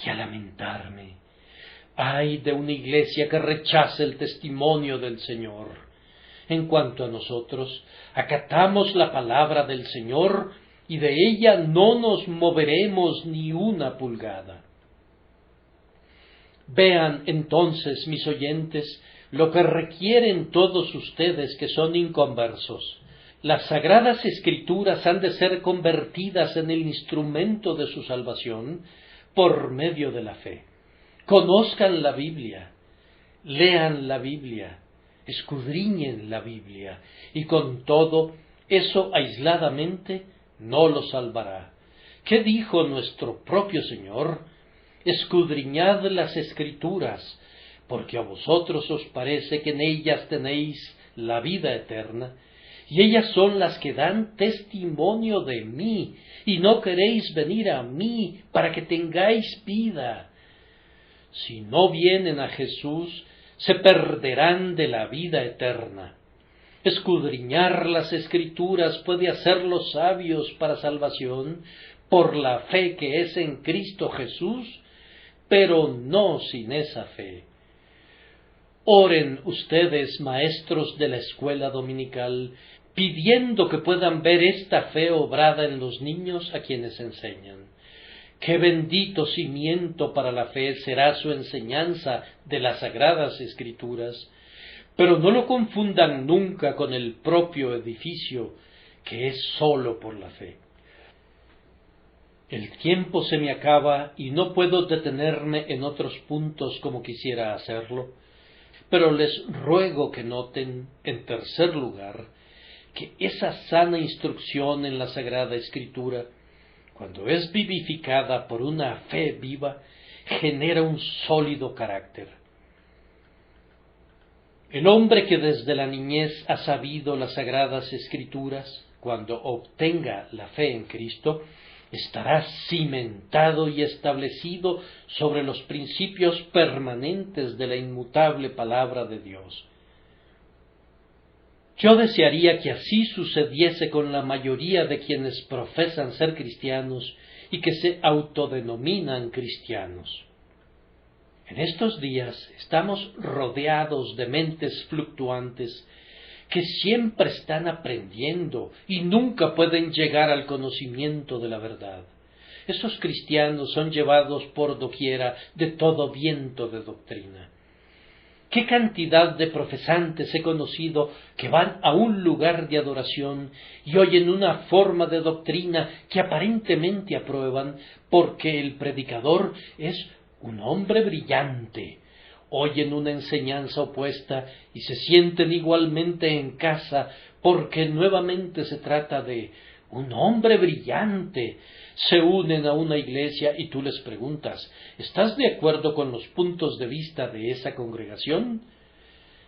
y a lamentarme. Ay de una iglesia que rechace el testimonio del Señor. En cuanto a nosotros, acatamos la palabra del Señor y de ella no nos moveremos ni una pulgada. Vean entonces, mis oyentes, lo que requieren todos ustedes que son inconversos. Las sagradas Escrituras han de ser convertidas en el instrumento de su salvación por medio de la fe. Conozcan la Biblia, lean la Biblia, escudriñen la Biblia, y con todo eso aisladamente no los salvará. ¿Qué dijo nuestro propio Señor? Escudriñad las Escrituras, porque a vosotros os parece que en ellas tenéis la vida eterna, y ellas son las que dan testimonio de mí, y no queréis venir a mí para que tengáis vida. Si no vienen a Jesús, se perderán de la vida eterna. Escudriñar las Escrituras puede hacerlos sabios para salvación por la fe que es en Cristo Jesús, pero no sin esa fe. Oren ustedes, maestros de la escuela dominical, pidiendo que puedan ver esta fe obrada en los niños a quienes enseñan. Qué bendito cimiento para la fe será su enseñanza de las sagradas Escrituras, pero no lo confundan nunca con el propio edificio, que es sólo por la fe. El tiempo se me acaba y no puedo detenerme en otros puntos como quisiera hacerlo, pero les ruego que noten, en tercer lugar, que esa sana instrucción en la Sagrada Escritura, cuando es vivificada por una fe viva, genera un sólido carácter. El hombre que desde la niñez ha sabido las Sagradas Escrituras, cuando obtenga la fe en Cristo, estará cimentado y establecido sobre los principios permanentes de la inmutable palabra de Dios. Yo desearía que así sucediese con la mayoría de quienes profesan ser cristianos y que se autodenominan cristianos. En estos días estamos rodeados de mentes fluctuantes que siempre están aprendiendo y nunca pueden llegar al conocimiento de la verdad. Esos cristianos son llevados por doquiera de todo viento de doctrina. ¿Qué cantidad de profesantes he conocido que van a un lugar de adoración y oyen una forma de doctrina que aparentemente aprueban porque el predicador es un hombre brillante? Oyen una enseñanza opuesta y se sienten igualmente en casa porque nuevamente se trata de un hombre brillante. Se unen a una iglesia y tú les preguntas, ¿estás de acuerdo con los puntos de vista de esa congregación?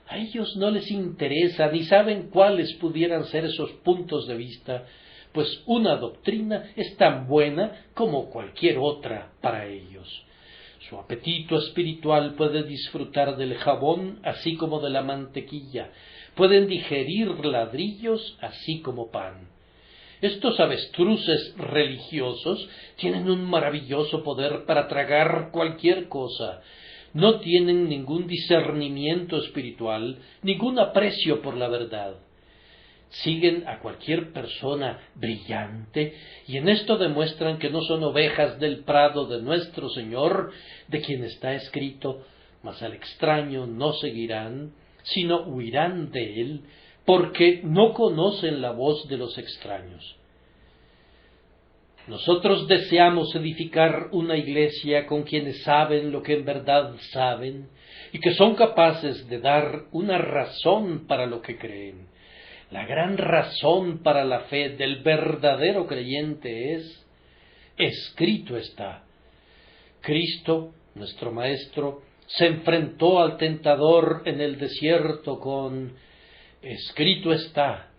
A ellos no les interesa ni saben cuáles pudieran ser esos puntos de vista, pues una doctrina es tan buena como cualquier otra para ellos. Su apetito espiritual puede disfrutar del jabón así como de la mantequilla, pueden digerir ladrillos así como pan. Estos avestruces religiosos tienen un maravilloso poder para tragar cualquier cosa. No tienen ningún discernimiento espiritual, ningún aprecio por la verdad. Siguen a cualquier persona brillante y en esto demuestran que no son ovejas del prado de nuestro Señor, de quien está escrito: mas al extraño no seguirán, sino huirán de él, porque no conocen la voz de los extraños. Nosotros deseamos edificar una iglesia con quienes saben lo que en verdad saben y que son capaces de dar una razón para lo que creen. La gran razón para la fe del verdadero creyente es: escrito está. Cristo, nuestro Maestro, se enfrentó al tentador en el desierto con: escrito está.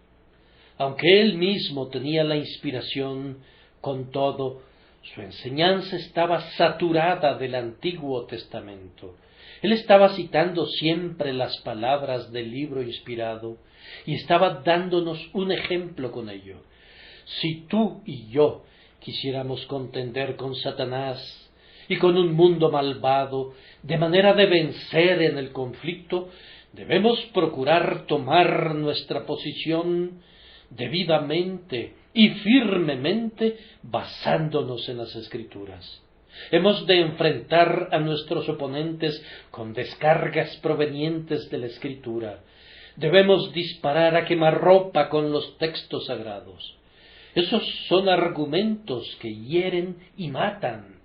Aunque él mismo tenía la inspiración, con todo, su enseñanza estaba saturada del Antiguo Testamento. Él estaba citando siempre las palabras del libro inspirado y estaba dándonos un ejemplo con ello. Si tú y yo quisiéramos contender con Satanás y con un mundo malvado, de manera de vencer en el conflicto, debemos procurar tomar nuestra posición debidamente y firmemente basándonos en las Escrituras. Hemos de enfrentar a nuestros oponentes con descargas provenientes de la Escritura. Debemos disparar a quemarropa con los textos sagrados. Esos son argumentos que hieren y matan.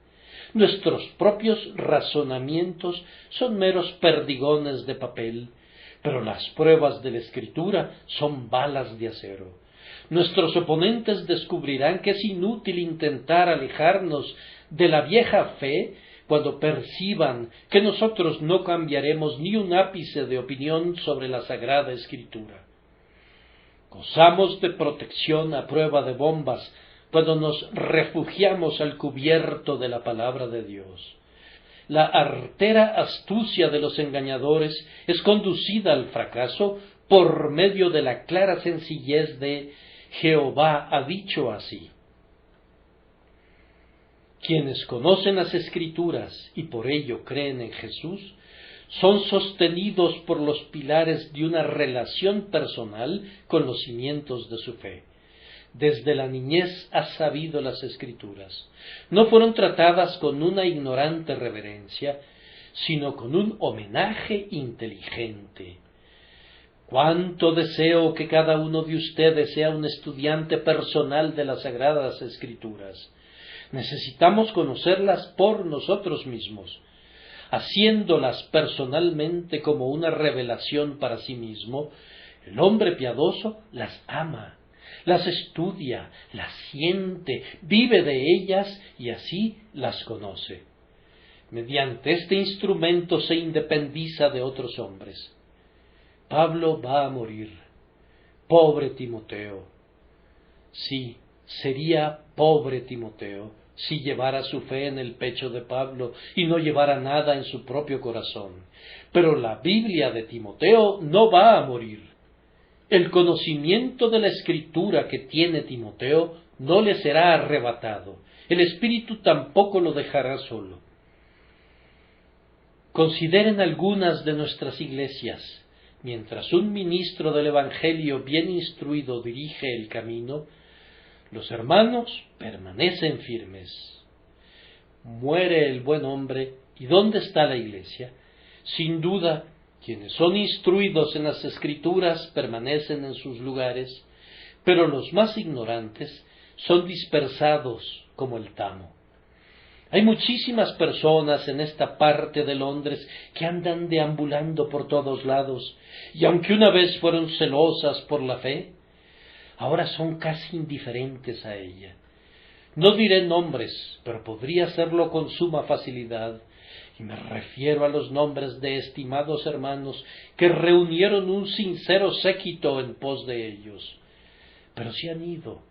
Nuestros propios razonamientos son meros perdigones de papel, pero las pruebas de la Escritura son balas de acero. Nuestros oponentes descubrirán que es inútil intentar alejarnos de la vieja fe cuando perciban que nosotros no cambiaremos ni un ápice de opinión sobre la Sagrada Escritura. Gozamos de protección a prueba de bombas cuando nos refugiamos al cubierto de la palabra de Dios. La artera astucia de los engañadores es conducida al fracaso por medio de la clara sencillez de: Jehová ha dicho así. Quienes conocen las Escrituras y por ello creen en Jesús, son sostenidos por los pilares de una relación personal con los cimientos de su fe. Desde la niñez ha sabido las Escrituras. No fueron tratadas con una ignorante reverencia, sino con un homenaje inteligente. Cuánto deseo que cada uno de ustedes sea un estudiante personal de las Sagradas Escrituras. Necesitamos conocerlas por nosotros mismos, haciéndolas personalmente como una revelación para sí mismo. El hombre piadoso las ama, las estudia, las siente, vive de ellas y así las conoce. Mediante este instrumento se independiza de otros hombres. Pablo va a morir. Pobre Timoteo. Sí, sería pobre Timoteo si llevara su fe en el pecho de Pablo y no llevara nada en su propio corazón. Pero la Biblia de Timoteo no va a morir. El conocimiento de la Escritura que tiene Timoteo no le será arrebatado. El Espíritu tampoco lo dejará solo. Consideren algunas de nuestras iglesias. Mientras un ministro del Evangelio bien instruido dirige el camino, los hermanos permanecen firmes. Muere el buen hombre, ¿y dónde está la iglesia? Sin duda, quienes son instruidos en las Escrituras permanecen en sus lugares, pero los más ignorantes son dispersados como el tamo. Hay muchísimas personas en esta parte de Londres que andan deambulando por todos lados, y aunque una vez fueron celosas por la fe, ahora son casi indiferentes a ella. No diré nombres, pero podría hacerlo con suma facilidad, y me refiero a los nombres de estimados hermanos que reunieron un sincero séquito en pos de ellos. Pero se han ido,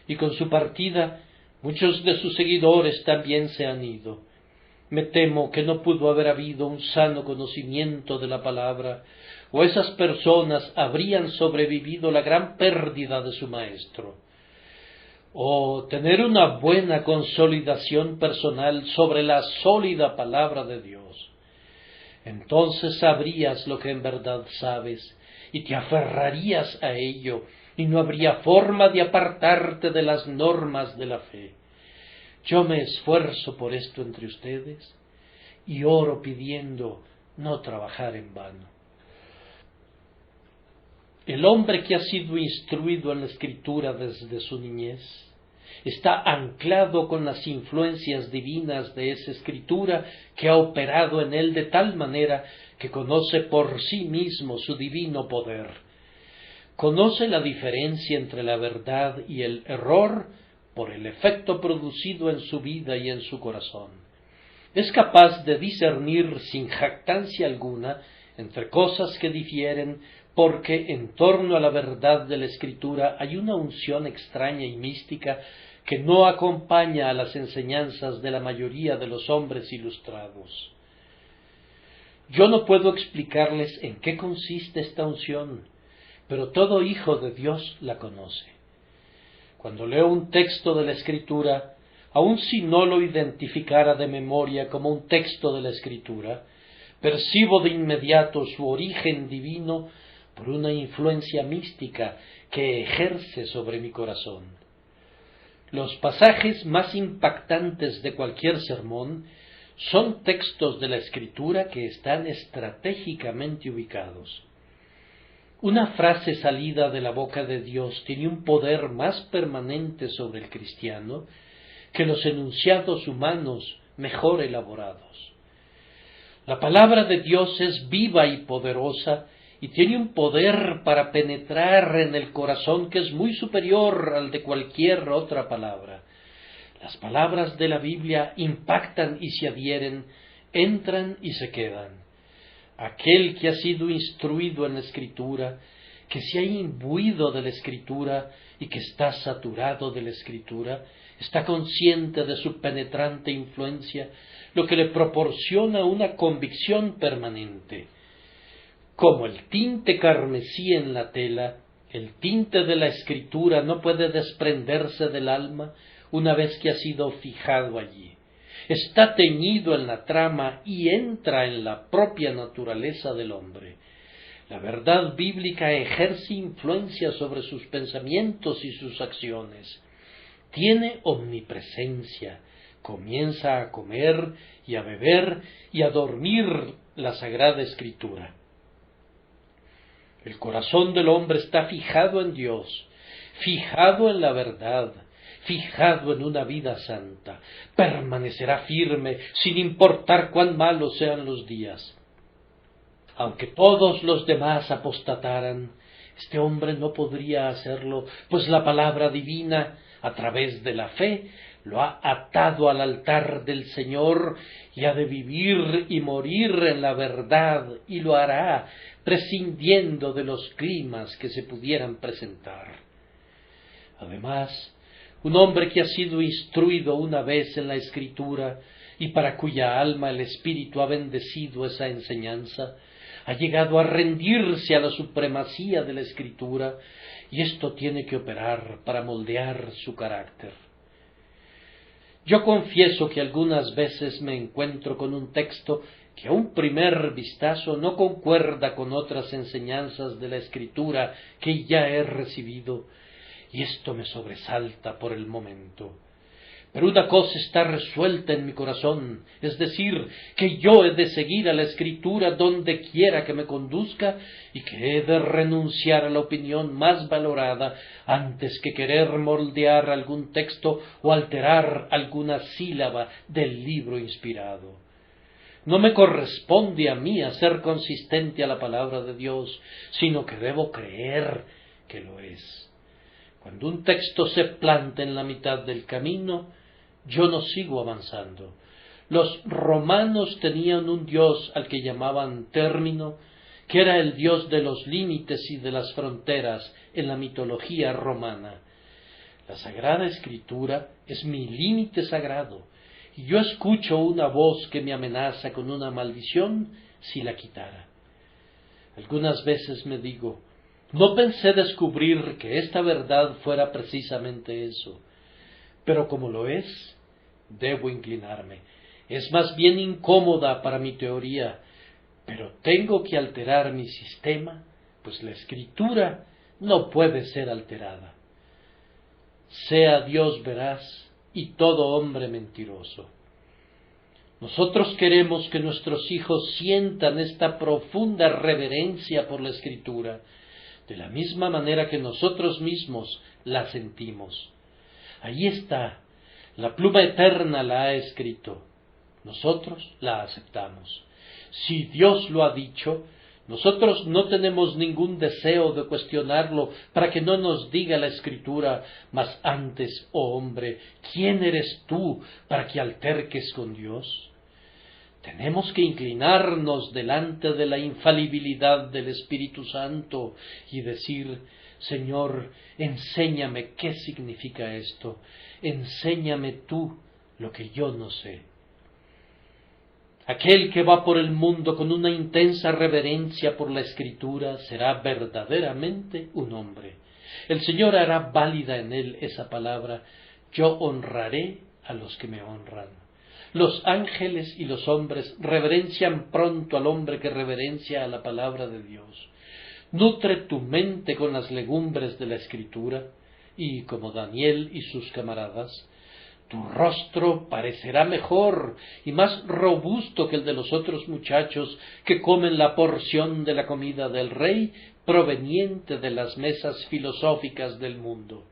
y con su partida muchos de sus seguidores también se han ido. Me temo que no pudo haber habido un sano conocimiento de la palabra, o esas personas habrían sobrevivido la gran pérdida de su maestro. O tener una buena consolidación personal sobre la sólida palabra de Dios. Entonces sabrías lo que en verdad sabes, y te aferrarías a ello, y no habría forma de apartarte de las normas de la fe. Yo me esfuerzo por esto entre ustedes, y oro pidiendo no trabajar en vano. El hombre que ha sido instruido en la Escritura desde su niñez está anclado con las influencias divinas de esa Escritura que ha operado en él de tal manera que conoce por sí mismo su divino poder. Conoce la diferencia entre la verdad y el error por el efecto producido en su vida y en su corazón. Es capaz de discernir sin jactancia alguna entre cosas que difieren, porque en torno a la verdad de la Escritura hay una unción extraña y mística que no acompaña a las enseñanzas de la mayoría de los hombres ilustrados. Yo no puedo explicarles en qué consiste esta unción, pero todo hijo de Dios la conoce. Cuando leo un texto de la Escritura, aun si no lo identificara de memoria como un texto de la Escritura, percibo de inmediato su origen divino por una influencia mística que ejerce sobre mi corazón. Los pasajes más impactantes de cualquier sermón son textos de la Escritura que están estratégicamente ubicados. Una frase salida de la boca de Dios tiene un poder más permanente sobre el cristiano que los enunciados humanos mejor elaborados. La palabra de Dios es viva y poderosa y tiene un poder para penetrar en el corazón que es muy superior al de cualquier otra palabra. Las palabras de la Biblia impactan y se adhieren, entran y se quedan. Aquel que ha sido instruido en la Escritura, que se ha imbuido de la Escritura y que está saturado de la Escritura, está consciente de su penetrante influencia, lo que le proporciona una convicción permanente. Como el tinte carmesí en la tela, el tinte de la Escritura no puede desprenderse del alma una vez que ha sido fijado allí. Está teñido en la trama y entra en la propia naturaleza del hombre. La verdad bíblica ejerce influencia sobre sus pensamientos y sus acciones. Tiene omnipresencia, comienza a comer y a beber y a dormir la Sagrada Escritura. El corazón del hombre está fijado en Dios, fijado en la verdad, fijado en una vida santa. Permanecerá firme sin importar cuán malos sean los días. Aunque todos los demás apostataran, este hombre no podría hacerlo, pues la palabra divina, a través de la fe, lo ha atado al altar del Señor y ha de vivir y morir en la verdad, y lo hará prescindiendo de los climas que se pudieran presentar. Además, un hombre que ha sido instruido una vez en la Escritura y para cuya alma el Espíritu ha bendecido esa enseñanza, ha llegado a rendirse a la supremacía de la Escritura, y esto tiene que operar para moldear su carácter. Yo confieso que algunas veces me encuentro con un texto que a un primer vistazo no concuerda con otras enseñanzas de la Escritura que ya he recibido, y esto me sobresalta por el momento. Pero una cosa está resuelta en mi corazón, es decir, que yo he de seguir a la Escritura donde quiera que me conduzca y que he de renunciar a la opinión más valorada antes que querer moldear algún texto o alterar alguna sílaba del libro inspirado. No me corresponde a mí ser consistente a la palabra de Dios, sino que debo creer que lo es. Cuando un texto se planta en la mitad del camino, yo no sigo avanzando. Los romanos tenían un dios al que llamaban Término, que era el dios de los límites y de las fronteras en la mitología romana. La Sagrada Escritura es mi límite sagrado, y yo escucho una voz que me amenaza con una maldición si la quitara. Algunas veces me digo, no pensé descubrir que esta verdad fuera precisamente eso, pero como lo es, debo inclinarme. Es más bien incómoda para mi teoría, pero tengo que alterar mi sistema, pues la Escritura no puede ser alterada. Sea Dios veraz y todo hombre mentiroso. Nosotros queremos que nuestros hijos sientan esta profunda reverencia por la Escritura, de la misma manera que nosotros mismos la sentimos. Ahí está, la pluma eterna la ha escrito, nosotros la aceptamos. Si Dios lo ha dicho, nosotros no tenemos ningún deseo de cuestionarlo para que no nos diga la Escritura, mas antes, oh hombre, ¿quién eres tú para que alterques con Dios? Tenemos que inclinarnos delante de la infalibilidad del Espíritu Santo y decir, Señor, enséñame qué significa esto, enséñame tú lo que yo no sé. Aquel que va por el mundo con una intensa reverencia por la Escritura será verdaderamente un hombre. El Señor hará válida en él esa palabra, yo honraré a los que me honran. Los ángeles y los hombres reverencian pronto al hombre que reverencia a la palabra de Dios. Nutre tu mente con las legumbres de la Escritura, y como Daniel y sus camaradas, tu rostro parecerá mejor y más robusto que el de los otros muchachos que comen la porción de la comida del rey proveniente de las mesas filosóficas del mundo.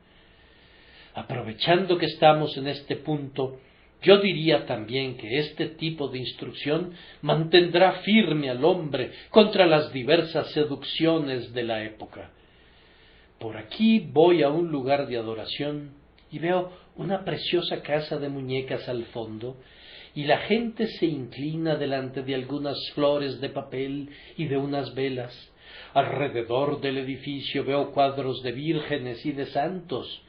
Aprovechando que estamos en este punto, yo diría también que este tipo de instrucción mantendrá firme al hombre contra las diversas seducciones de la época. Por aquí voy a un lugar de adoración y veo una preciosa casa de muñecas al fondo, y la gente se inclina delante de algunas flores de papel y de unas velas. Alrededor del edificio veo cuadros de vírgenes y de santos.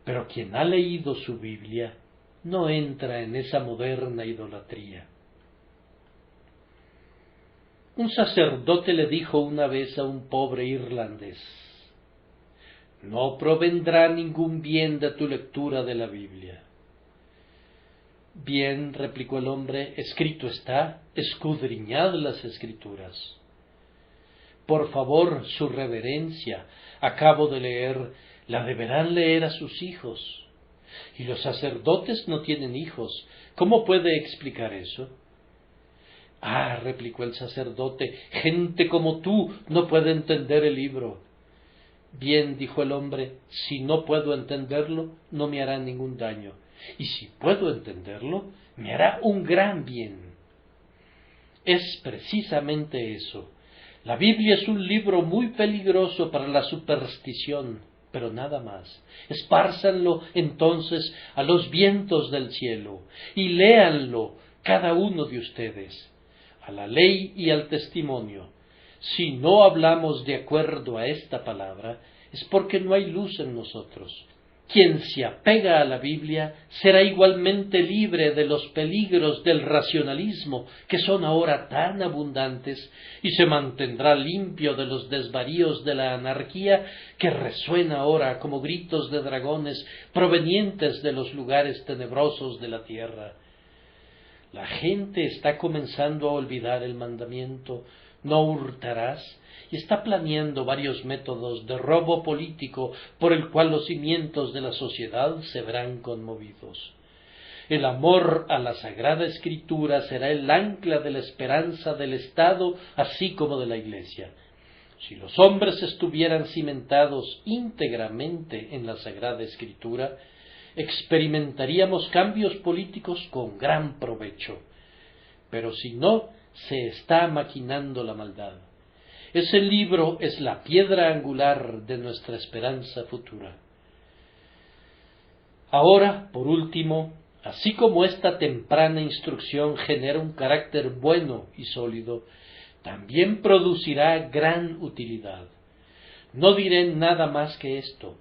Pero quien ha leído su Biblia no entra en esa moderna idolatría. Un sacerdote le dijo una vez a un pobre irlandés, no provendrá ningún bien de tu lectura de la Biblia. Bien, replicó el hombre, escrito está, escudriñad las Escrituras. Por favor, su reverencia, acabo de leer, la deberán leer a sus hijos. Y los sacerdotes no tienen hijos. ¿Cómo puede explicar eso? Ah, replicó el sacerdote, gente como tú no puede entender el libro. Bien, dijo el hombre, si no puedo entenderlo, no me hará ningún daño. Y si puedo entenderlo, me hará un gran bien. Es precisamente eso. La Biblia es un libro muy peligroso para la superstición, pero nada más. Espárzanlo entonces a los vientos del cielo y léanlo cada uno de ustedes, a la ley y al testimonio. Si no hablamos de acuerdo a esta palabra, es porque no hay luz en nosotros. Quien se apega a la Biblia será igualmente libre de los peligros del racionalismo, que son ahora tan abundantes, y se mantendrá limpio de los desvaríos de la anarquía, que resuena ahora como gritos de dragones provenientes de los lugares tenebrosos de la tierra. La gente está comenzando a olvidar el mandamiento, no hurtarás, y está planeando varios métodos de robo político por el cual los cimientos de la sociedad se verán conmovidos. El amor a la Sagrada Escritura será el ancla de la esperanza del Estado así como de la Iglesia. Si los hombres estuvieran cimentados íntegramente en la Sagrada Escritura, experimentaríamos cambios políticos con gran provecho. Pero si no, se está maquinando la maldad. Ese libro es la piedra angular de nuestra esperanza futura. Ahora, por último, Así como esta temprana instrucción genera un carácter bueno y sólido, también producirá gran utilidad. No diré nada más que esto.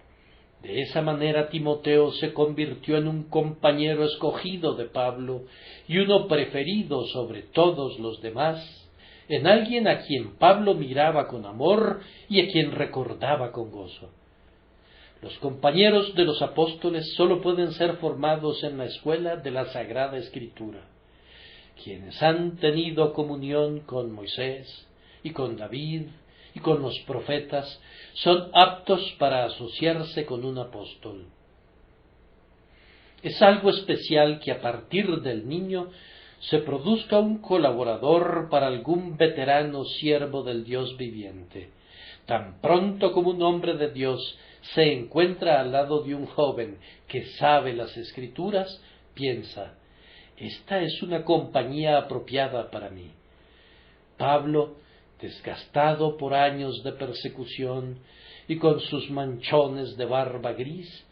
De esa manera Timoteo se convirtió en un compañero escogido de Pablo y uno preferido sobre todos los demás, en alguien a quien Pablo miraba con amor y a quien recordaba con gozo. Los compañeros de los apóstoles sólo pueden ser formados en la escuela de la Sagrada Escritura. Quienes han tenido comunión con Moisés y con David y con los profetas son aptos para asociarse con un apóstol. Es algo especial que a partir del niño se produzca un colaborador para algún veterano siervo del Dios viviente. Tan pronto como un hombre de Dios se encuentra al lado de un joven que sabe las Escrituras, piensa: esta es una compañía apropiada para mí. Pablo, desgastado por años de persecución y con sus manchones de barba gris,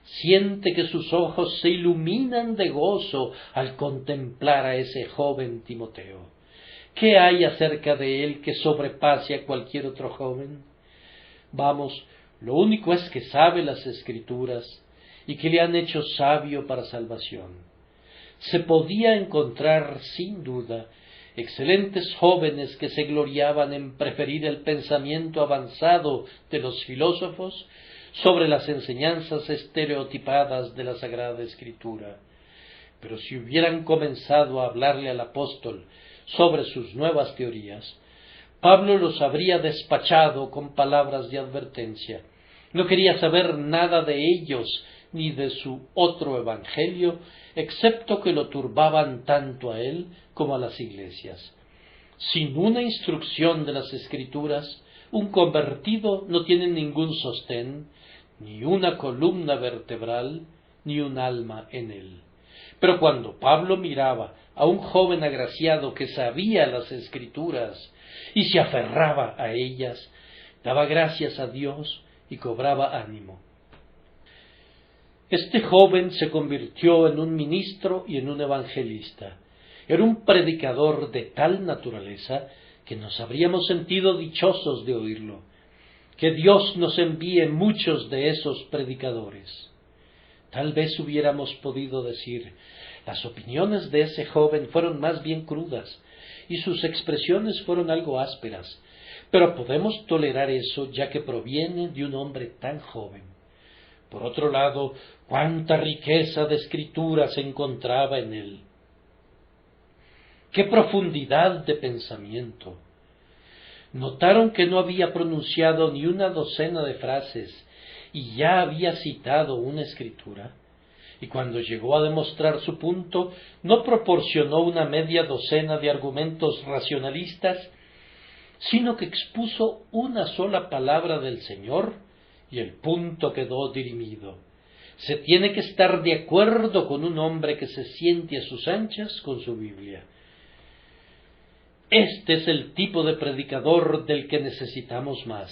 siente que sus ojos se iluminan de gozo al contemplar a ese joven Timoteo. ¿Qué hay acerca de él que sobrepase a cualquier otro joven? Vamos, lo único es que sabe las Escrituras y que le han hecho sabio para salvación. Se podía encontrar, sin duda, excelentes jóvenes que se gloriaban en preferir el pensamiento avanzado de los filósofos sobre las enseñanzas estereotipadas de la Sagrada Escritura. Pero si hubieran comenzado a hablarle al apóstol sobre sus nuevas teorías, Pablo los habría despachado con palabras de advertencia. No quería saber nada de ellos ni de su otro evangelio, excepto que lo turbaban tanto a él como a las iglesias. Sin una instrucción de las Escrituras, un convertido no tiene ningún sostén, ni una columna vertebral, ni un alma en él. Pero cuando Pablo miraba a un joven agraciado que sabía las Escrituras y se aferraba a ellas, daba gracias a Dios y cobraba ánimo. Este joven se convirtió en un ministro y en un evangelista. Era un predicador de tal naturaleza que nos habríamos sentido dichosos de oírlo. Que Dios nos envíe muchos de esos predicadores. Tal vez hubiéramos podido decir: las opiniones de ese joven fueron más bien crudas y sus expresiones fueron algo ásperas, pero podemos tolerar eso ya que proviene de un hombre tan joven. Por otro lado, cuánta riqueza de escritura se encontraba en él. Qué profundidad de pensamiento. Notaron que no había pronunciado ni una docena de frases y ya había citado una escritura. Y cuando llegó a demostrar su punto, no proporcionó una media docena de argumentos racionalistas, sino que expuso una sola palabra del Señor y el punto quedó dirimido. Se tiene que estar de acuerdo con un hombre que se siente a sus anchas con su Biblia. Este es el tipo de predicador del que necesitamos más.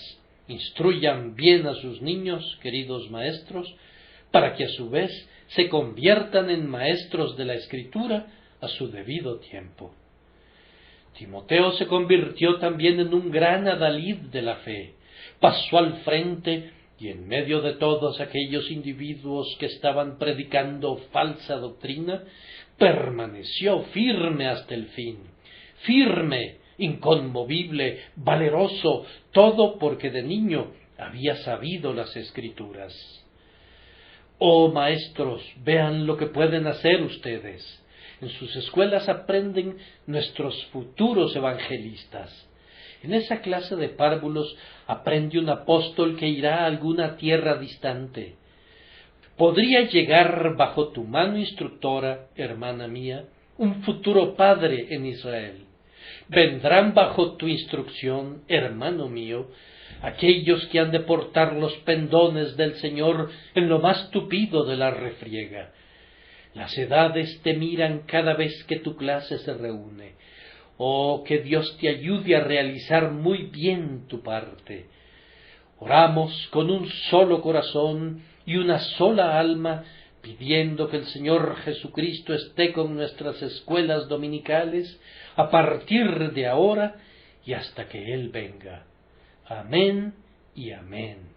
Instruyan bien a sus niños, queridos maestros, para que a su vez se conviertan en maestros de la Escritura a su debido tiempo. Timoteo se convirtió también en un gran adalid de la fe. Pasó al frente y en medio de todos aquellos individuos que estaban predicando falsa doctrina, permaneció firme hasta el fin. Firme, inconmovible, valeroso, todo porque de niño había sabido las Escrituras. Oh maestros, vean lo que pueden hacer ustedes. En sus escuelas aprenden nuestros futuros evangelistas. En esa clase de párvulos aprende un apóstol que irá a alguna tierra distante. Podría llegar bajo tu mano instructora, hermana mía, un futuro padre en Israel. Vendrán bajo tu instrucción, hermano mío, aquellos que han de portar los pendones del Señor en lo más tupido de la refriega. Las edades te miran cada vez que tu clase se reúne. Oh, que Dios te ayude a realizar muy bien tu parte. Oramos con un solo corazón y una sola alma, pidiendo que el Señor Jesucristo esté con nuestras escuelas dominicales a partir de ahora y hasta que Él venga. Amén y amén.